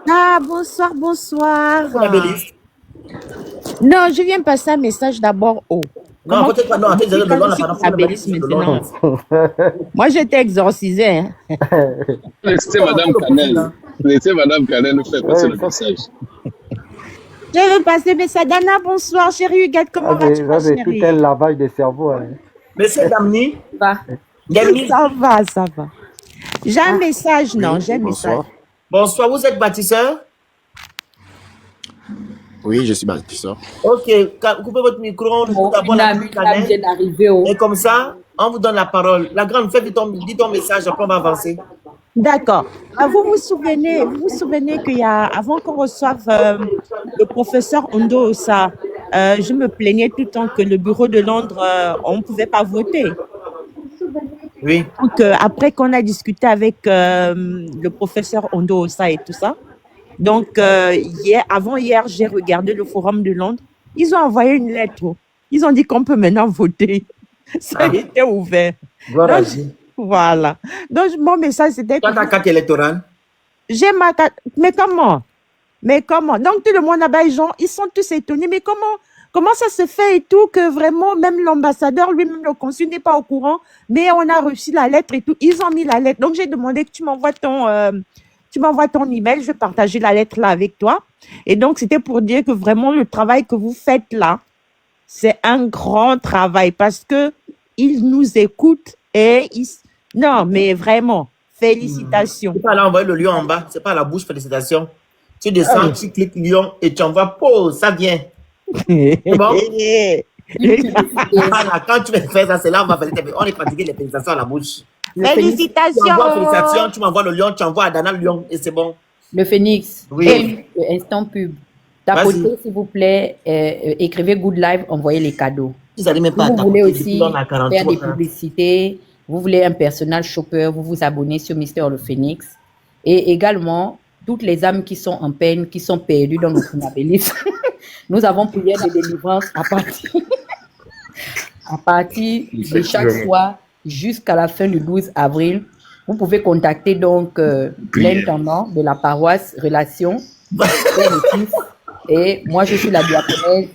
Ah, bonsoir. Comptabiliste. Non, je viens passer un message d'abord haut. Non, peut-être pas. Non, attends, Quand je suis comptabiliste maintenant. Moi, je t'ai exorcisé. Hein. Laissez Madame Canel nous faire passer le message. Je veux passer message. Dana, bonsoir, chérie Huguette. Comment vas-tu, ma c'est chérie? tout un lavage de cerveau. Hein. Monsieur Damni. Damni. Ça va. J'ai un message, non, j'ai un message. Bonsoir, vous êtes bâtisseur? Oui, je suis bâtisseur. Ok, coupez votre micro, nous avons la canette. Et comme ça, on vous donne la parole. La grande, dis ton message, après on va avancer. D'accord. Vous vous souvenez qu'il y a, avant qu'on reçoive le professeur Ondo Osa, je me plaignais tout le temps que le bureau de Londres, on ne pouvait pas voter. Oui. Donc, après qu'on a discuté avec le professeur Ondo Osa et tout ça, donc avant-hier, j'ai regardé le forum de Londres. Ils ont envoyé une lettre. Ils ont dit qu'on peut maintenant voter. Ça a été ouvert. Donc, voilà. Donc, mon message, c'était... Toi, ta carte électorale? J'ai ma carte. Mais comment? Donc, tout le monde là-bas, ils sont tous étonnés. Mais comment ça se fait et tout que vraiment, même l'ambassadeur, lui-même, le consul n'est pas au courant, mais on a reçu la lettre et tout. Ils ont mis la lettre. Donc, j'ai demandé que tu m'envoies ton email. Je vais partager la lettre là avec toi. Et donc, c'était pour dire que vraiment, le travail que vous faites là, c'est un grand travail parce que ils nous écoutent et non, mais vraiment, félicitations. C'est pas là, envoyer le lion en bas. C'est pas à la bouche, félicitations. Tu descends, tu cliques lion et tu envoies pause, ça vient. C'est bon? Voilà, quand tu vas faire ça, c'est là où on va féliciter. On est fatigué les félicitations à la bouche. Félicitations. Tu envoies félicitations, tu m'envoies le lion, tu envoies à Dana le lion et c'est bon. Le phénix. Oui. Instant pub. Tapotez, s'il vous plaît, écrivez Good Live, envoyez les cadeaux. Vous voulez aussi faire des publicités, vous voulez un personnage shopper, vous vous abonnez sur Mister le Phénix. Et également, toutes les âmes qui sont en peine, qui sont perdues dans le funambélisme, nous avons prié de délivrance à partir de chaque soir jusqu'à la fin du 12 avril. Vous pouvez contacter donc l'intendant de la paroisse Relation. Et moi, je suis la diaconesse.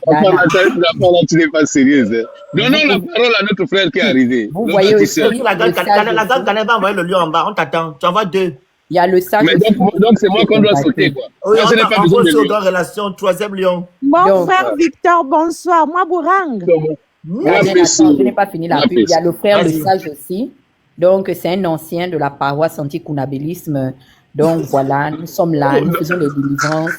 Tu n'es pas sérieuse. Hein. Donnons la parole à notre frère qui est arrivé. Vous voyez aussi. La gagne va envoyer le lion en bas. On t'attend. Tu envoies 2. Il y a le sage. Mais donc c'est moi qu'on doit sauter, quoi. Oui, on n'a pas besoin de lion. Relation, 3e lion. Mon frère Victor, bonsoir. Moi, Bourang. Je n'ai pas fini la pub. Il y a le frère le sage aussi. Donc, c'est un ancien de la paroisse anti-counabilisme. Donc, voilà, nous sommes là, nous faisons les délivrances,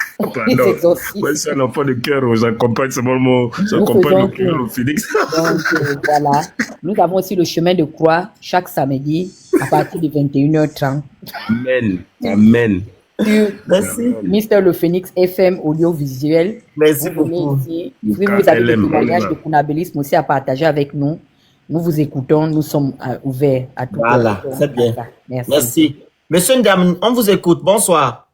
les exorcismes. Moi, je suis un enfant de cœur, j'accompagne seulement le cœur au Phénix. Donc, voilà. Nous avons aussi le chemin de croix chaque samedi à partir de 21h30. Amen. Amen. sur Merci. Mister Le Phoenix FM audiovisuel. Merci Vous venez beaucoup. ici. Si vous avez des KLM, témoignages voilà. de kunabilisme aussi à partager avec nous, nous vous écoutons. Nous sommes ouverts à tout. Voilà, c'est bien. Merci. Merci. Monsieur Ndam, on vous écoute. Bonsoir.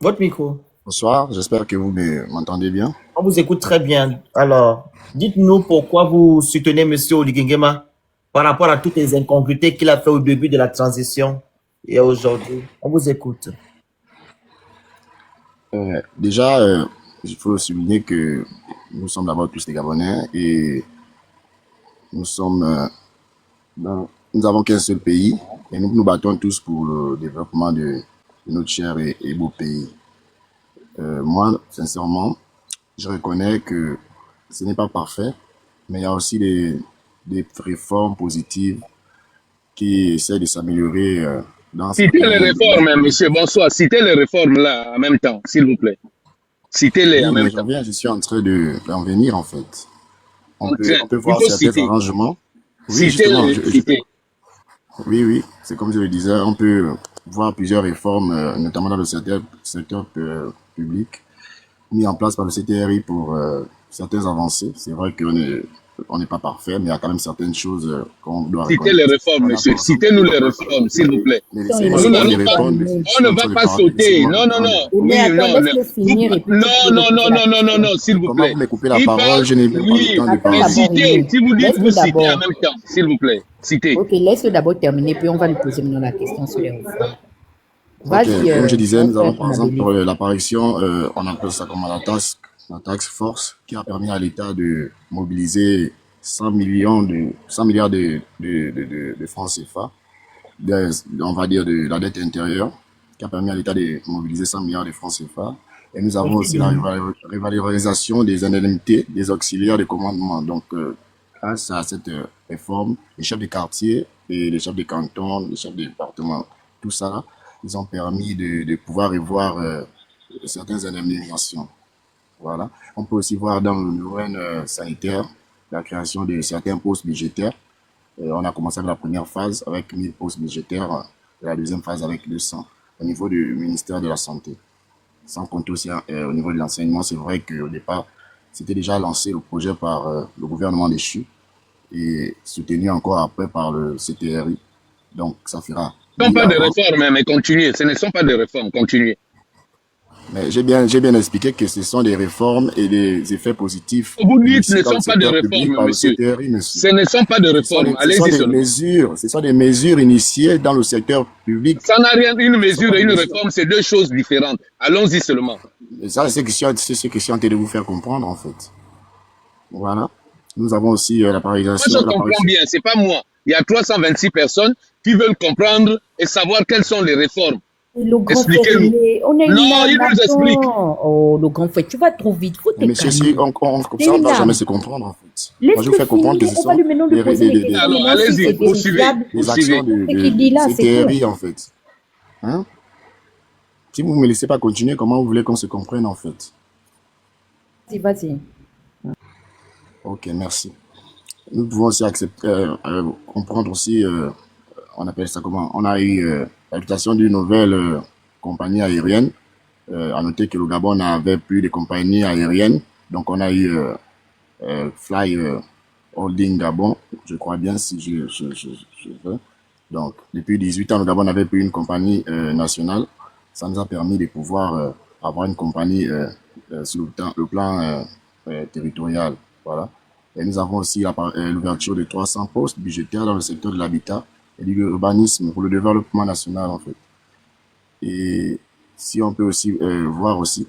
Votre micro. Bonsoir, j'espère que vous m'entendez bien. On vous écoute très bien. Alors, dites-nous pourquoi vous soutenez Monsieur Oligengema par rapport à toutes les incongruités qu'il a fait au début de la transition et aujourd'hui. On vous écoute. Déjà, il faut souligner que nous sommes d'abord tous des Gabonais et nous sommes nous avons qu'un seul pays et nous nous battons tous pour le développement de notre cher et beau pays. Moi, sincèrement, je reconnais que ce n'est pas parfait, mais il y a aussi des réformes positives qui essaient de s'améliorer dans Citez les réformes, hein, monsieur, bonsoir. Citez les réformes là en même temps, s'il vous plaît. Citez-les en même temps. Je suis en train d'en venir en fait. On peut voir certains citer. arrangements. Oui, justement, oui, c'est comme je le disais, on peut voir plusieurs réformes, notamment dans le secteur public, mis en place par le CTRI pour certaines avancées. C'est vrai qu'on n'est pas parfait, mais il y a quand même certaines choses qu'on doit Citez les réformes, monsieur. Citez-nous les réformes, s'il vous plaît. On ne va pas sauter. Non, non, non. Non, s'il vous plaît. Comment vous me coupez la parole? Je n'ai pas le temps de parler. Mais citez, si vous dites, vous citez en même temps, s'il vous plaît. Citez. Ok, laisse-le d'abord terminer, puis on va lui poser maintenant la question sur les réformes. Comme je disais, nous avons par exemple l'apparition, on appelle ça comme la task force, qui a permis à l'État de mobiliser 100 milliards de francs CFA, on va dire de la dette intérieure, qui a permis à l'État de mobiliser 100 milliards de francs CFA. Et nous avons aussi la revalorisation des indemnités des auxiliaires de commandement. Donc, grâce à cette réforme, les chefs de quartier et les chefs de canton, les chefs de département, tout ça, ils ont permis de pouvoir revoir certaines indemnisations. Voilà. On peut aussi voir dans le domaine sanitaire la création de certains postes budgétaires. On a commencé avec la première phase avec 1000 postes budgétaires, et la deuxième phase avec 200 au niveau du ministère de la Santé. Sans compter aussi au niveau de l'enseignement, c'est vrai qu'au départ, c'était déjà lancé le projet par le gouvernement déchu et soutenu encore après par le CTRI. Donc, ça fera. Ce ne sont pas des réformes, mais continuez. Ce ne sont pas des réformes, continuez. Mais j'ai bien expliqué que ce sont des réformes et des effets positifs. Vous dites que ce ne sont pas des réformes, monsieur. Ce ne sont pas des réformes. Ce sont des mesures initiées dans le secteur public. Ça n'a rien. Une mesure et une réforme, c'est deux choses différentes. Allons-y seulement. Et ça, c'est ce que je suis en train de vous faire comprendre, en fait. Voilà. Nous avons aussi la parisation. Moi, je comprends bien. C'est pas moi. Il y a 326 personnes qui veulent comprendre et savoir quelles sont les réformes. Expliquez-nous. Non, il nous explique. Oh, le grand frère, tu vas trop vite. Faut te Monsieur, comme ça, on ne va jamais se comprendre, en fait. Moi, je vous fais comprendre que ce sont allez-y, poursuivez. Les actions de CTRI, en fait. Hein? Si vous ne me laissez pas continuer, comment vous voulez qu'on se comprenne, en fait? Vas-y. Ok, merci. Nous pouvons aussi comprendre aussi, on appelle ça comment? On a eu l'habitation d'une nouvelle compagnie aérienne. À noter que le Gabon n'avait plus de compagnie aérienne. Donc, on a eu Fly Holding Gabon, je crois bien, si je veux. Donc, depuis 18 ans, le Gabon n'avait plus une compagnie nationale. Ça nous a permis de pouvoir avoir une compagnie sur le plan territorial. Voilà. Et nous avons aussi l'ouverture de 300 postes budgétaires dans le secteur de l'habitat et de l'urbanisme pour le développement national, en fait. Et si on peut aussi voir aussi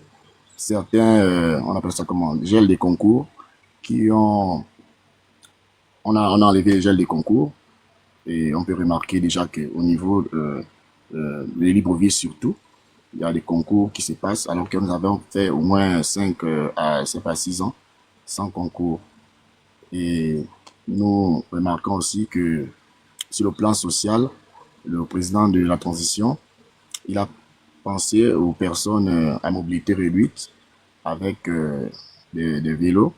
certains, on appelle ça comment, gel des concours, on a enlevé les gels des concours et on peut remarquer déjà qu'au niveau des Libreville surtout, il y a des concours qui se passent alors que nous avons fait au moins 5 à 6 ans sans concours. Et nous remarquons aussi que sur le plan social, le président de la transition, il a pensé aux personnes à mobilité réduite avec des vélos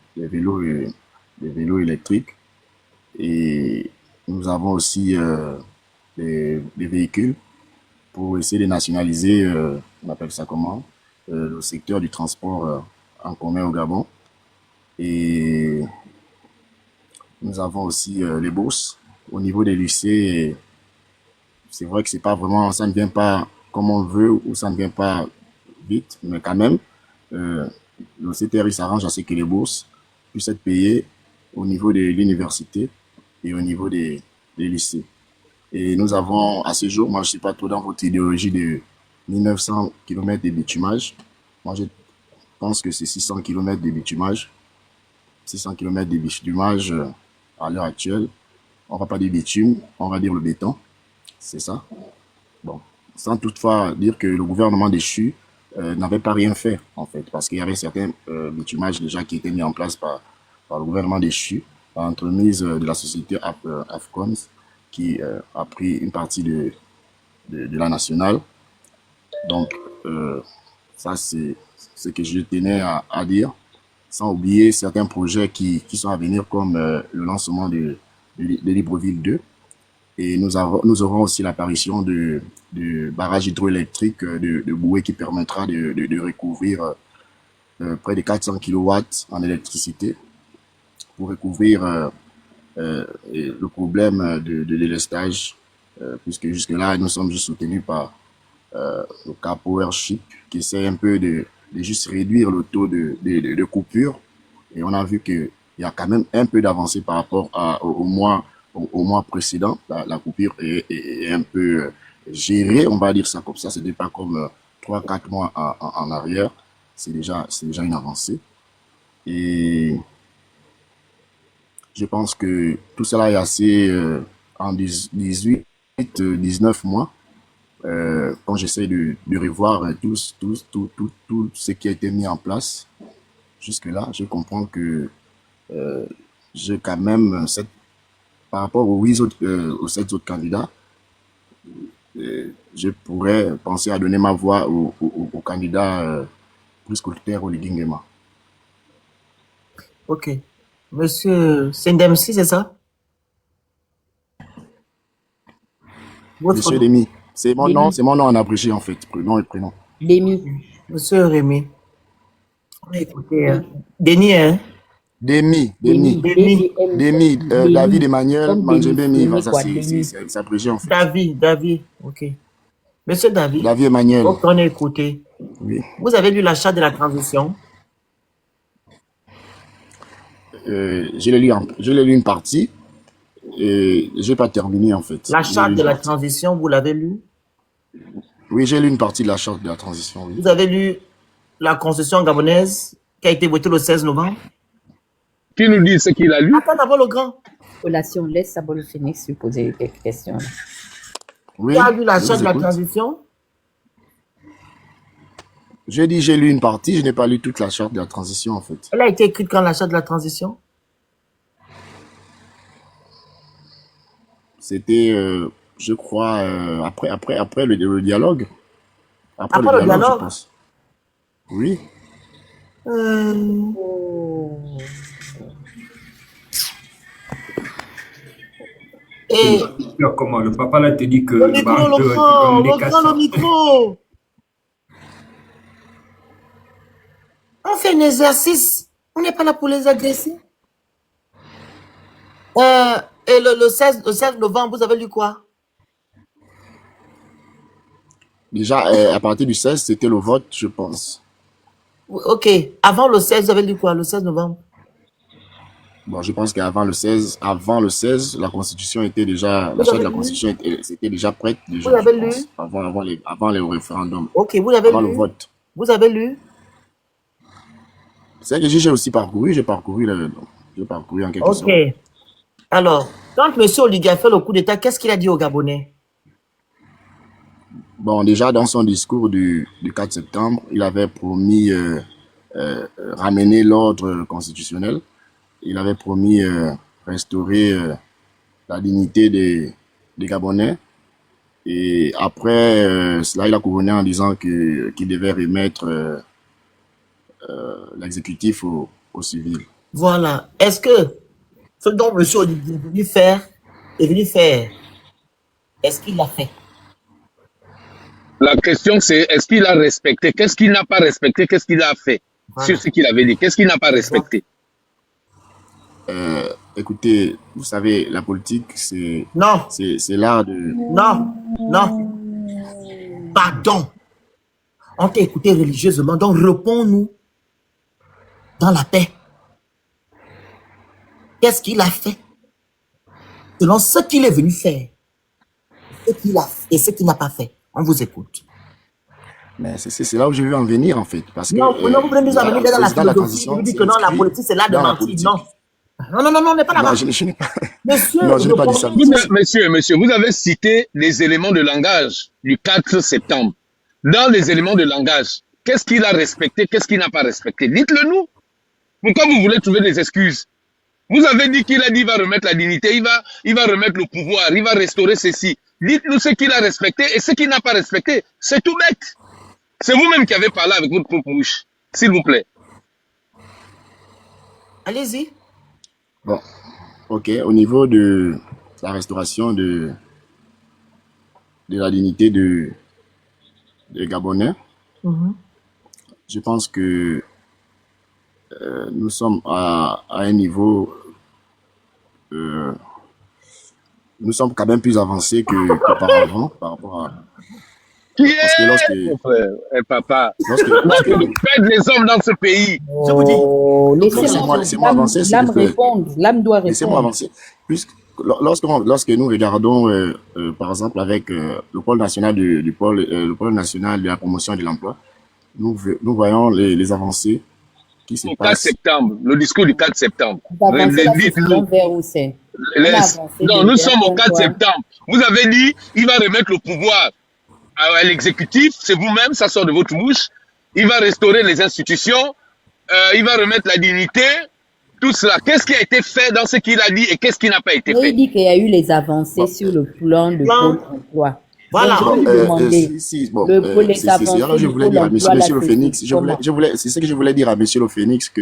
électriques. Et nous avons aussi des véhicules pour essayer de nationaliser, on appelle ça comment, le secteur du transport en commun au Gabon. Et nous avons aussi les bourses. Au niveau des lycées, c'est vrai que c'est pas vraiment, ça ne vient pas comme on veut ou ça ne vient pas vite, mais quand même, le CTRI s'arrange à ce que les bourses puissent être payées au niveau de l'université et au niveau des lycées. Et nous avons, à ce jour, moi je ne suis pas trop dans votre idéologie de 1900 km de bitumage. Moi je pense que c'est 600 km de bitumage. 600 km de bitumage à l'heure actuelle. On ne va pas dire bitume, on va dire le béton. C'est ça. Bon, sans toutefois dire que le gouvernement déchu n'avait pas rien fait, en fait, parce qu'il y avait certains bitumages déjà qui étaient mis en place par le gouvernement déchu, par l'entremise de la société Afcons, qui a pris une partie de la nationale. Donc, ça, c'est ce que je tenais à dire, sans oublier certains projets qui sont à venir, comme le lancement de Libreville 2. Et nous aurons aussi l'apparition de barrages hydroélectriques de Boué qui permettra de recouvrir près de 400 kW en électricité pour recouvrir le problème de délestage, puisque jusque-là, nous sommes juste soutenus par le Cap Powership qui essaie un peu de juste réduire le taux de coupure. Et on a vu qu'il y a quand même un peu d'avancée par rapport au mois précédent. La coupure est un peu gérée, on va dire ça comme ça. Ce n'est pas comme 3-4 mois en arrière. C'est déjà une avancée. Et je pense que tout cela est assez en 18-19 mois. Quand j'essaie de revoir tout ce qui a été mis en place jusque-là, je comprends que j'ai quand même par rapport aux 7 autres candidats, je pourrais penser à donner ma voix au candidat Priscoulter Oligingema. Ok. Monsieur Sendemsi, c'est ça? Monsieur Demi. C'est mon nom en abrégé en fait, nom et prénom. Demi. Monsieur Rémi. Écoutez, Denis, hein? Demi, David Emmanuel, Manjebemi, c'est abrégé en fait. David, ok. Monsieur David. David Emmanuel. On a écouté. Oui. Vous avez lu la charte de la transition? Je l'ai lu une partie et je n'ai pas terminé en fait. La charte de la transition, vous l'avez lu? Oui, j'ai lu une partie de la charte de la transition. Oui. Vous avez lu la constitution gabonaise qui a été votée le 16 novembre? Qui nous dit ce qu'il a lu? Attends d'abord le grand. Relation, laisse Sabol Phoenix lui poser quelques questions. Oui, qui a lu la charte de la transition? J'ai dit j'ai lu une partie, je n'ai pas lu toute la charte de la transition en fait. Elle a été écrite quand la charte de la transition? C'était, je crois, après le dialogue. Après le dialogue, je pense. Oui. Et comment le papa là te dit que le micro. On fait un exercice. On n'est pas là pour les agresser. Et le 16 novembre, vous avez lu quoi? Déjà, à partir du 16, c'était le vote, je pense. Ok. Avant le 16, vous avez lu quoi, le 16 novembre? Bon, je pense qu'avant le 16, la Constitution était déjà, la charte de la Constitution c'était déjà prête. Déjà, vous l'avez lu? Avant les référendums. Ok, vous l'avez lu? Avant le vote. Vous avez lu? C'est que j'ai aussi parcouru, j'ai parcouru en quelque sorte. Ok. Alors, quand M. Oligui a fait le coup d'État, qu'est-ce qu'il a dit aux Gabonais? Bon, déjà, dans son discours du 4 septembre, il avait promis ramener l'ordre constitutionnel. Il avait promis restaurer la dignité des Gabonais. Et après cela, il a couronné en disant qu'il devait remettre l'exécutif au civil. Voilà. Est-ce que ce dont M. Oligui est venu faire, est-ce qu'il l'a fait? La question, c'est est-ce qu'il a respecté? Qu'est-ce qu'il n'a pas respecté? Qu'est-ce qu'il a fait sur ce qu'il avait dit? Qu'est-ce qu'il n'a pas respecté? Écoutez, vous savez, la politique, c'est Non, l'art de... non, non. Pardon. On t'a écouté religieusement, donc réponds-nous dans la paix. Qu'est-ce qu'il a fait selon ce qu'il est venu faire, ce qu'il a fait et ce qu'il n'a pas fait? On vous écoute. Mais c'est là où je veux en venir, en fait. Parce que Non, non, vous voulez nous amener dans la président de la philosophie. transition, Vous dites c'est que non, la inscrit politique, c'est là de dans la mentir. politique. Non. Non, non, non, on n'est pas là-bas. Non, je n'ai pas... Monsieur, Non, je n'ai pas dit ça. Monsieur, vous avez cité les éléments de langage du 4 septembre. Dans les éléments de langage, qu'est-ce qu'il a respecté, qu'est-ce qu'il n'a pas respecté? Dites-le nous. Pourquoi vous voulez trouver des excuses? Vous avez dit qu'il a dit qu'il va remettre la dignité, il va remettre le pouvoir, il va restaurer ceci. Dites-nous ce qu'il a respecté et ce qu'il n'a pas respecté. C'est tout bête. C'est vous-même qui avez parlé avec votre propre bouche. S'il vous plaît. allez-y. Bon, ok. Au niveau de la restauration de la dignité de Gabonais, je pense que nous sommes à un niveau... nous sommes quand même plus avancés qu'auparavant par rapport à... Qui est Parce que lorsque... mon frère, papa? lorsque Faites les hommes dans ce pays. Je vous dis. Laissez-moi avancer, s'il L'âme vous plaît. répond, l'âme doit Laissez-moi répondre. avancer. Lorsque nous regardons, par exemple, avec le pôle national le pôle national de la promotion de l'emploi, nous voyons les avancées qui se Au 4 passent. septembre, le discours du 4 septembre. D'avancer là, c'est Dites-nous. vers où c'est? On a avancé Non, de nous vers sommes au 4 quoi? septembre. Vous avez dit, il va remettre le pouvoir à l'exécutif, c'est vous-même, ça sort de votre bouche. Il va restaurer les institutions, il va remettre la dignité, tout cela. Qu'est-ce qui a été fait dans ce qu'il a dit et qu'est-ce qui n'a pas été Mais fait? il dit qu'il y a eu les avancées sur le plan de Pôle emploi. Voilà. Donc, je vais lui demander, les C'est avancées alors je du voulais Pôle dire à emploi, Monsieur là, Le c'est Phénix, comment? c'est ce que je voulais dire à Monsieur Le Phénix, que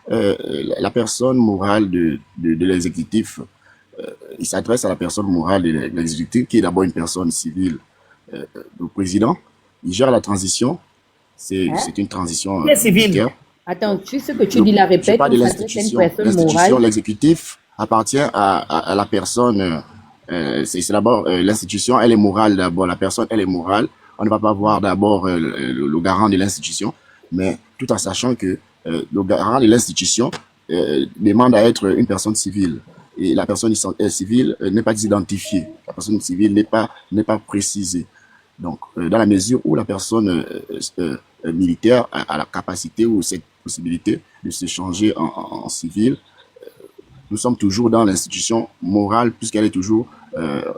la personne morale de l'exécutif, il s'adresse à la personne morale de l'exécutif, qui est d'abord une personne civile. Le président, il gère la transition, c'est une transition Il est civil. militaire. Attends, tu sais ce que tu dis la Je répète, parle de il s'adresse à une l'institution. personne L'institution, morale. l'exécutif appartient à la personne. C'est d'abord l'institution, elle est morale d'abord. La personne, elle est morale. On ne va pas voir d'abord le garant de l'institution, mais tout en sachant que le garant de l'institution demande à être une personne civile. Et la personne civile n'est pas identifiée. La personne civile n'est pas précisée. Donc, dans la mesure où la personne militaire a la capacité ou cette possibilité de se changer en civil, nous sommes toujours dans l'institution morale puisqu'elle est toujours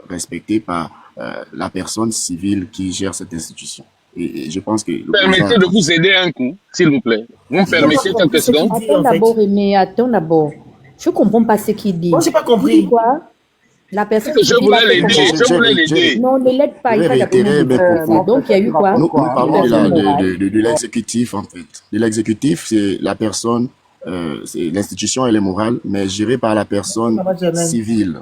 respectée par la personne civile qui gère cette institution. Et je pense que... Permettez de vous aider un coup, s'il vous plaît. Vous me permettez quelques secondes? Attends d'abord, Aimé, attends d'abord. Je comprends pas ce qu'il dit. Moi, j'ai pas Il compris. dit quoi? La personne Je voulais l'aider. Non, ne l'aide pas. Il Je vais va d'abord réitérer nous mes dire. propos. Donc, il y a eu quoi? Nous parlons Personne morale. de l'exécutif, en fait. De l'exécutif, c'est la personne, c'est l'institution, elle est morale, mais gérée par la personne civile.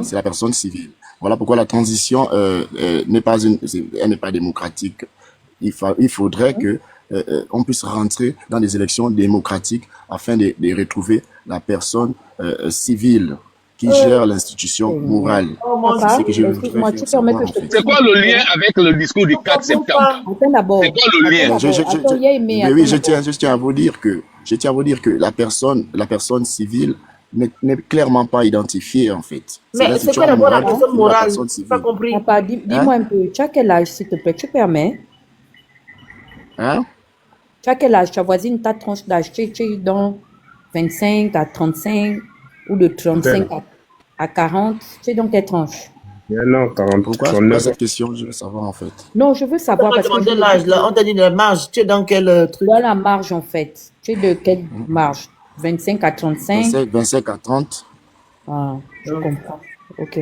C'est la personne civile. Voilà pourquoi la transition elle n'est pas démocratique. Il faudrait que on puisse rentrer dans des élections démocratiques afin de retrouver la personne civile qui gère l'institution morale. Papa, excuse-moi, tu permets que je te... C'est quoi le lien avec le discours du 4 septembre? Attends d'abord. C'est quoi le lien? Attends, il y a Aimé. Mais oui, je tiens à vous dire que la personne civile n'est clairement pas identifiée, en fait. Mais c'est quoi d'abord la personne morale? J'ai pas compris. Papa, dis-moi un peu, tu as quel âge, s'il te plaît? Tu permets? Hein? Tu as quel âge? Tu avoisines ta tranche d'âge? Tu es dans 25 à 35 ou de 35 à 40? Tu es dans quelle tranche? Non, 40, Pourquoi 39. cette question? Je veux savoir, en fait. Non, je veux savoir On t'a parce que demandé l'âge, là. On t'a dit la marge. Tu es dans quel truc? dans la marge, en fait. Tu es de quelle marge? 25 à 35? 25 à 30. Ah, je comprends. Ok.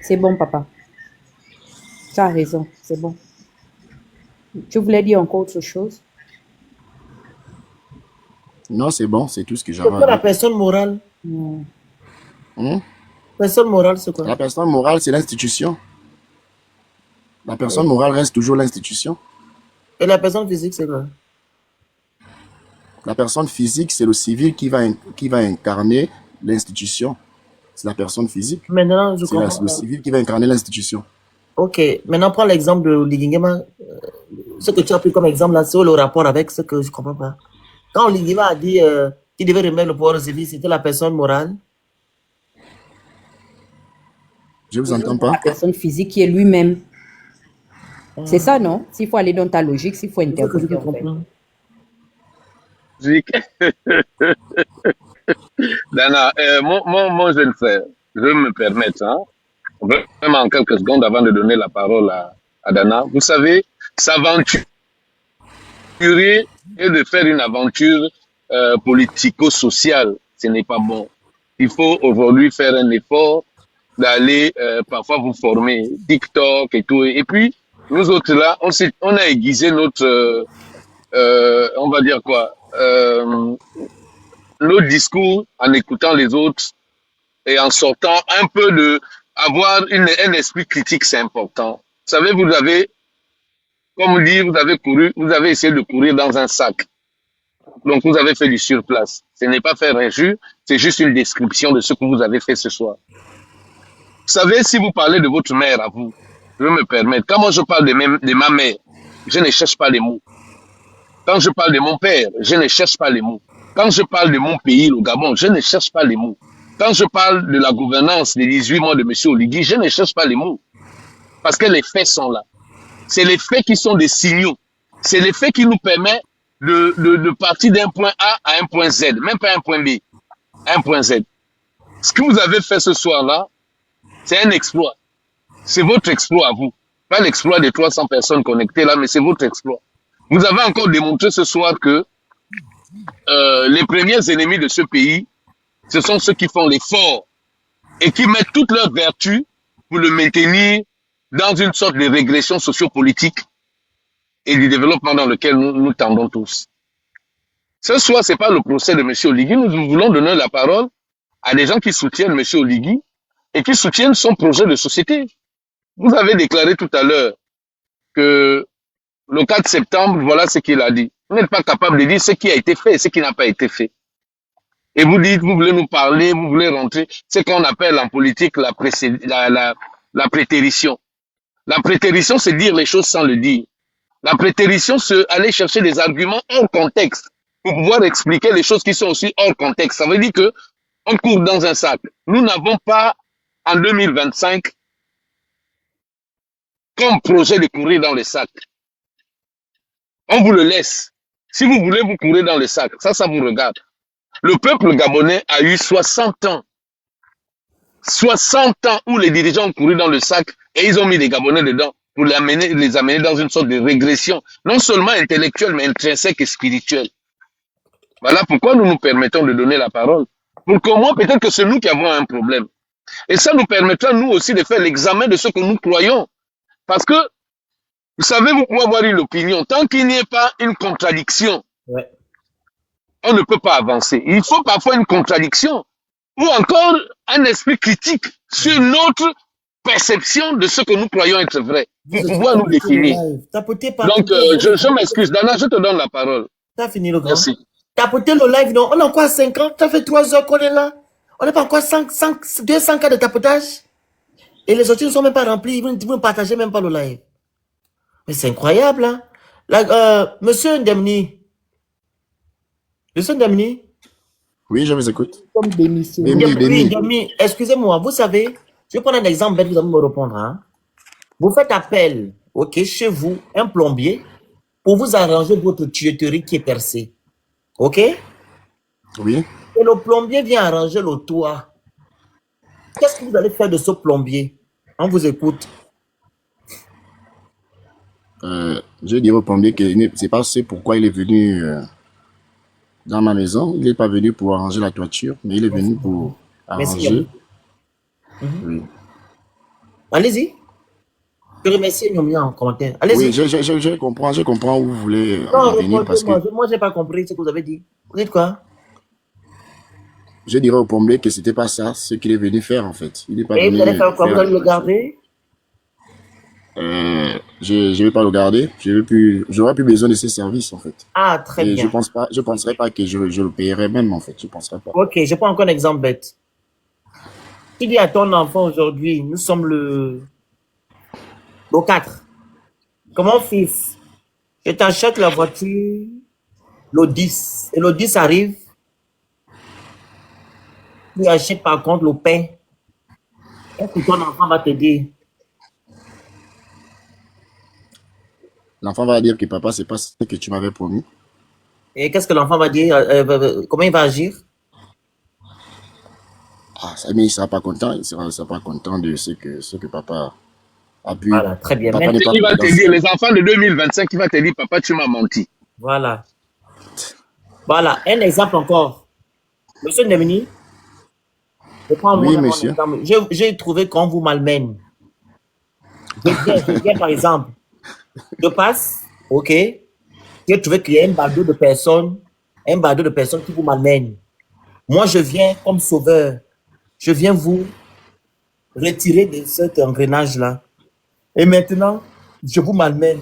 C'est bon, papa. Tu as raison, c'est bon. Tu voulais dire encore autre chose? Non, c'est bon, c'est tout ce que C'est quoi j'avais. la personne morale? Hein? Personne morale, c'est quoi? La personne morale, c'est l'institution. La personne morale reste toujours l'institution. Et la personne physique, c'est quoi? La personne physique, c'est le civil qui va incarner l'institution. C'est la personne physique. Maintenant, je C'est comprends. le civil qui va incarner l'institution. Ok, maintenant prends l'exemple de Ligingema. Ce que tu as pris comme exemple là, c'est le rapport avec ce que je comprends pas. Quand Ligingema a dit qu'il devait remettre le pouvoir au civil, c'était la personne morale. Je vous entends La pas. personne physique qui est lui-même. C'est ça, non? S'il faut aller dans ta logique, s'il faut C'est ce que je interpréter, peux en fait. comprendre. Dana, mon jeune frère, je vais me permettre, hein, vraiment en quelques secondes avant de donner la parole à Dana. Vous savez, s'aventurer et de faire une aventure politico-sociale, ce n'est pas bon. Il faut aujourd'hui faire un effort d'aller parfois vous former, TikTok et tout. Et puis, nous autres là, on a aiguisé notre, on va dire quoi, notre discours en écoutant les autres et en sortant un peu de avoir un esprit critique, c'est important. Vous savez, vous avez, comme on dit, vous avez essayé de courir dans un sac. Donc vous avez fait du surplace. Ce n'est pas faire injure, c'est juste une description de ce que vous avez fait ce soir. Vous savez, si vous parlez de votre mère à vous, je vais me permettre, quand moi je parle de ma mère, je ne cherche pas les mots. Quand je parle de mon père, je ne cherche pas les mots. Quand je parle de mon pays, le Gabon, je ne cherche pas les mots. Quand je parle de la gouvernance des 18 mois de M. Oligui, je ne cherche pas les mots. Parce que les faits sont là. C'est les faits qui sont des signaux. C'est les faits qui nous permettent de partir d'un point A à un point Z, même pas un point B, un point Z. Ce que vous avez fait ce soir-là, c'est un exploit. C'est votre exploit à vous. Pas l'exploit des 300 personnes connectées là, mais c'est votre exploit. Vous avez encore démontré ce soir que les premiers ennemis de ce pays, ce sont ceux qui font l'effort et qui mettent toutes leurs vertus pour le maintenir dans une sorte de régression sociopolitique et du développement dans lequel nous tendons tous. Ce soir, c'est pas le procès de M. Oligui. Nous voulons donner la parole à des gens qui soutiennent M. Oligui et qui soutiennent son projet de société. Vous avez déclaré tout à l'heure que le 4 septembre, voilà ce qu'il a dit. Vous n'êtes pas capable de dire ce qui a été fait et ce qui n'a pas été fait. Et vous dites, vous voulez nous parler, vous voulez rentrer, ce qu'on appelle en politique la prétérition. La prétérition, c'est dire les choses sans le dire. La prétérition, c'est aller chercher des arguments hors contexte pour pouvoir expliquer les choses qui sont aussi hors contexte. Ça veut dire que on court dans un sac. Nous n'avons pas, en 2025, comme projet de courir dans le sac. On vous le laisse. Si vous voulez, vous courez dans le sac. Ça vous regarde. Le peuple gabonais a eu 60 ans. 60 ans où les dirigeants ont couru dans le sac et ils ont mis les Gabonais dedans pour les amener dans une sorte de régression, non seulement intellectuelle, mais intrinsèque et spirituelle. Voilà pourquoi nous nous permettons de donner la parole. Pour qu'au moins, peut-être que c'est nous qui avons un problème. Et ça nous permettra, nous aussi, de faire l'examen de ce que nous croyons. Parce que, vous savez, vous pouvez avoir une opinion. Tant qu'il n'y ait pas une contradiction, Ouais. on ne peut pas avancer. Il faut parfois une contradiction ou encore un esprit critique sur notre perception de ce que nous croyons être vrai pour pouvoir nous définir. Tapotez pas. Donc, je m'excuse. Dana, je te donne la parole. T'as fini le grand. Merci. Tapoter le live, non. On a encore 5 ans. Ça fait 3 heures qu'on est là. On n'a pas encore 200 cas de tapotage. Et les autres ne sont même pas remplis. Vous ne partagez même pas le live. Mais c'est incroyable, hein. Là, Monsieur Ndemni. Monsieur Ndemni. Oui, je vous écoute. Comme démissionnaire. Ndemni, excusez-moi. Vous savez, je vais prendre un exemple, vous allez me répondre. Hein. Vous faites appel, ok, chez vous, un plombier, pour vous arranger votre tuyauterie qui est percée. Ok? Oui. Et le plombier vient arranger le toit. Qu'est-ce que vous allez faire de ce plombier? On vous écoute. Je dirais au plombier que c'est pas ce pourquoi il est venu dans ma maison. Il n'est pas venu pour arranger la toiture, mais il est venu pour arranger. Oui. Allez-y. Je remercie Nyomi en commentaire. Allez-y. Oui, je comprends où vous voulez Non, venir parce que moi, je n'ai pas compris ce que vous avez dit. Vous dites quoi? je dirais au plombier que c'était pas ça ce qu'il est venu faire en fait. Il n'est pas Et venu vous allez faire quoi? Vous faire allez le garder? Je vais pas le garder. J'aurais plus besoin de ses services, en fait. Ah, très Et bien. je penserais pas que je le payerais même, en fait. Je penserais pas. Ok, je prends encore un exemple bête. Tu dis à ton enfant aujourd'hui, nous sommes le 4. Comment, fils, je t'achète la voiture le 10. Et le 10 arrive, tu achètes par contre le pain. Qu'est-ce que ton enfant va te dire? L'enfant va dire que papa, c'est pas ce que tu m'avais promis. Et qu'est-ce que l'enfant va dire? Comment il va agir? Ah, ça, mais il sera pas content. Il sera pas content de ce que papa a pu. Voilà, très bien. Papa n'est pas Il va te dans dire, les enfants de 2025, il va te dire, papa, tu m'as menti. Voilà. Voilà, un exemple encore. Monsieur Nemini, je prends Oui, mon monsieur. exemple. J'ai trouvé qu'on vous malmène. Je viens, par exemple. Je passe, ok. J'ai trouvé qu'il y a un badaud de personnes qui vous malmènent. Moi, je viens comme sauveur. Je viens vous retirer de cet engrenage-là. Et maintenant, je vous malmène.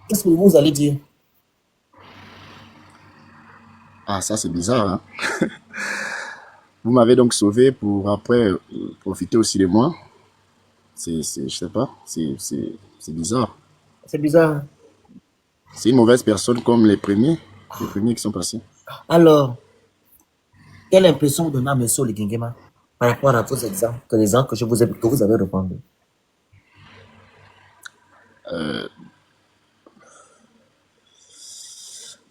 Qu'est-ce que vous allez dire? Ah, ça, c'est bizarre, hein. Vous m'avez donc sauvé pour après profiter aussi de moi. Je sais pas, c'est bizarre. C'est bizarre. C'est une mauvaise personne comme les premiers qui sont passés. Alors, quelle impression vous donnez à M. Oligingema par rapport à vos exemples, que vous avez répondus?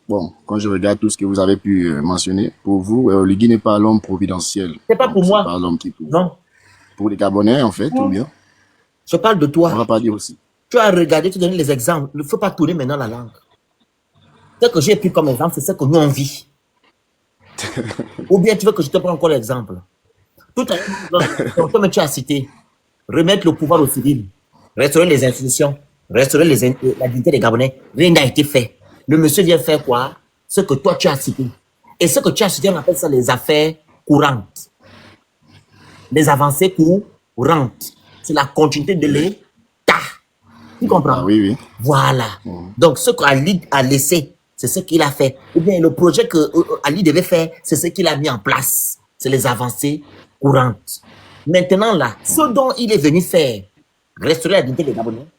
Bon, quand je regarde tout ce que vous avez pu mentionner, pour vous, Oligui n'est pas l'homme providentiel. C'est pas pour C'est moi. pas l'homme qui Non, pour les Gabonais, en fait, ou bien. je parle de On toi. va pas dire aussi. Tu as regardé, tu donnes les exemples. Il ne faut pas tourner maintenant la langue. Ce que j'ai pris comme exemple, c'est ce que nous on vit. Ou bien tu veux que je te prenne encore l'exemple. Tout à l'heure, comme tu as cité, remettre le pouvoir au civil, restaurer les institutions, restaurer la dignité des Gabonais, rien n'a été fait. Le monsieur vient faire quoi? Ce que toi tu as cité. Et ce que tu as cité, on appelle ça les affaires courantes. Les avancées courantes. C'est la continuité de l'État. Tu comprends? Ah oui, oui. Voilà. Donc, ce qu'Ali a laissé, c'est ce qu'il a fait. Ou bien le projet que Ali devait faire, c'est ce qu'il a mis en place. C'est les avancées courantes. Maintenant, là, ce dont il est venu faire, restaurer la dignité des Gabonais,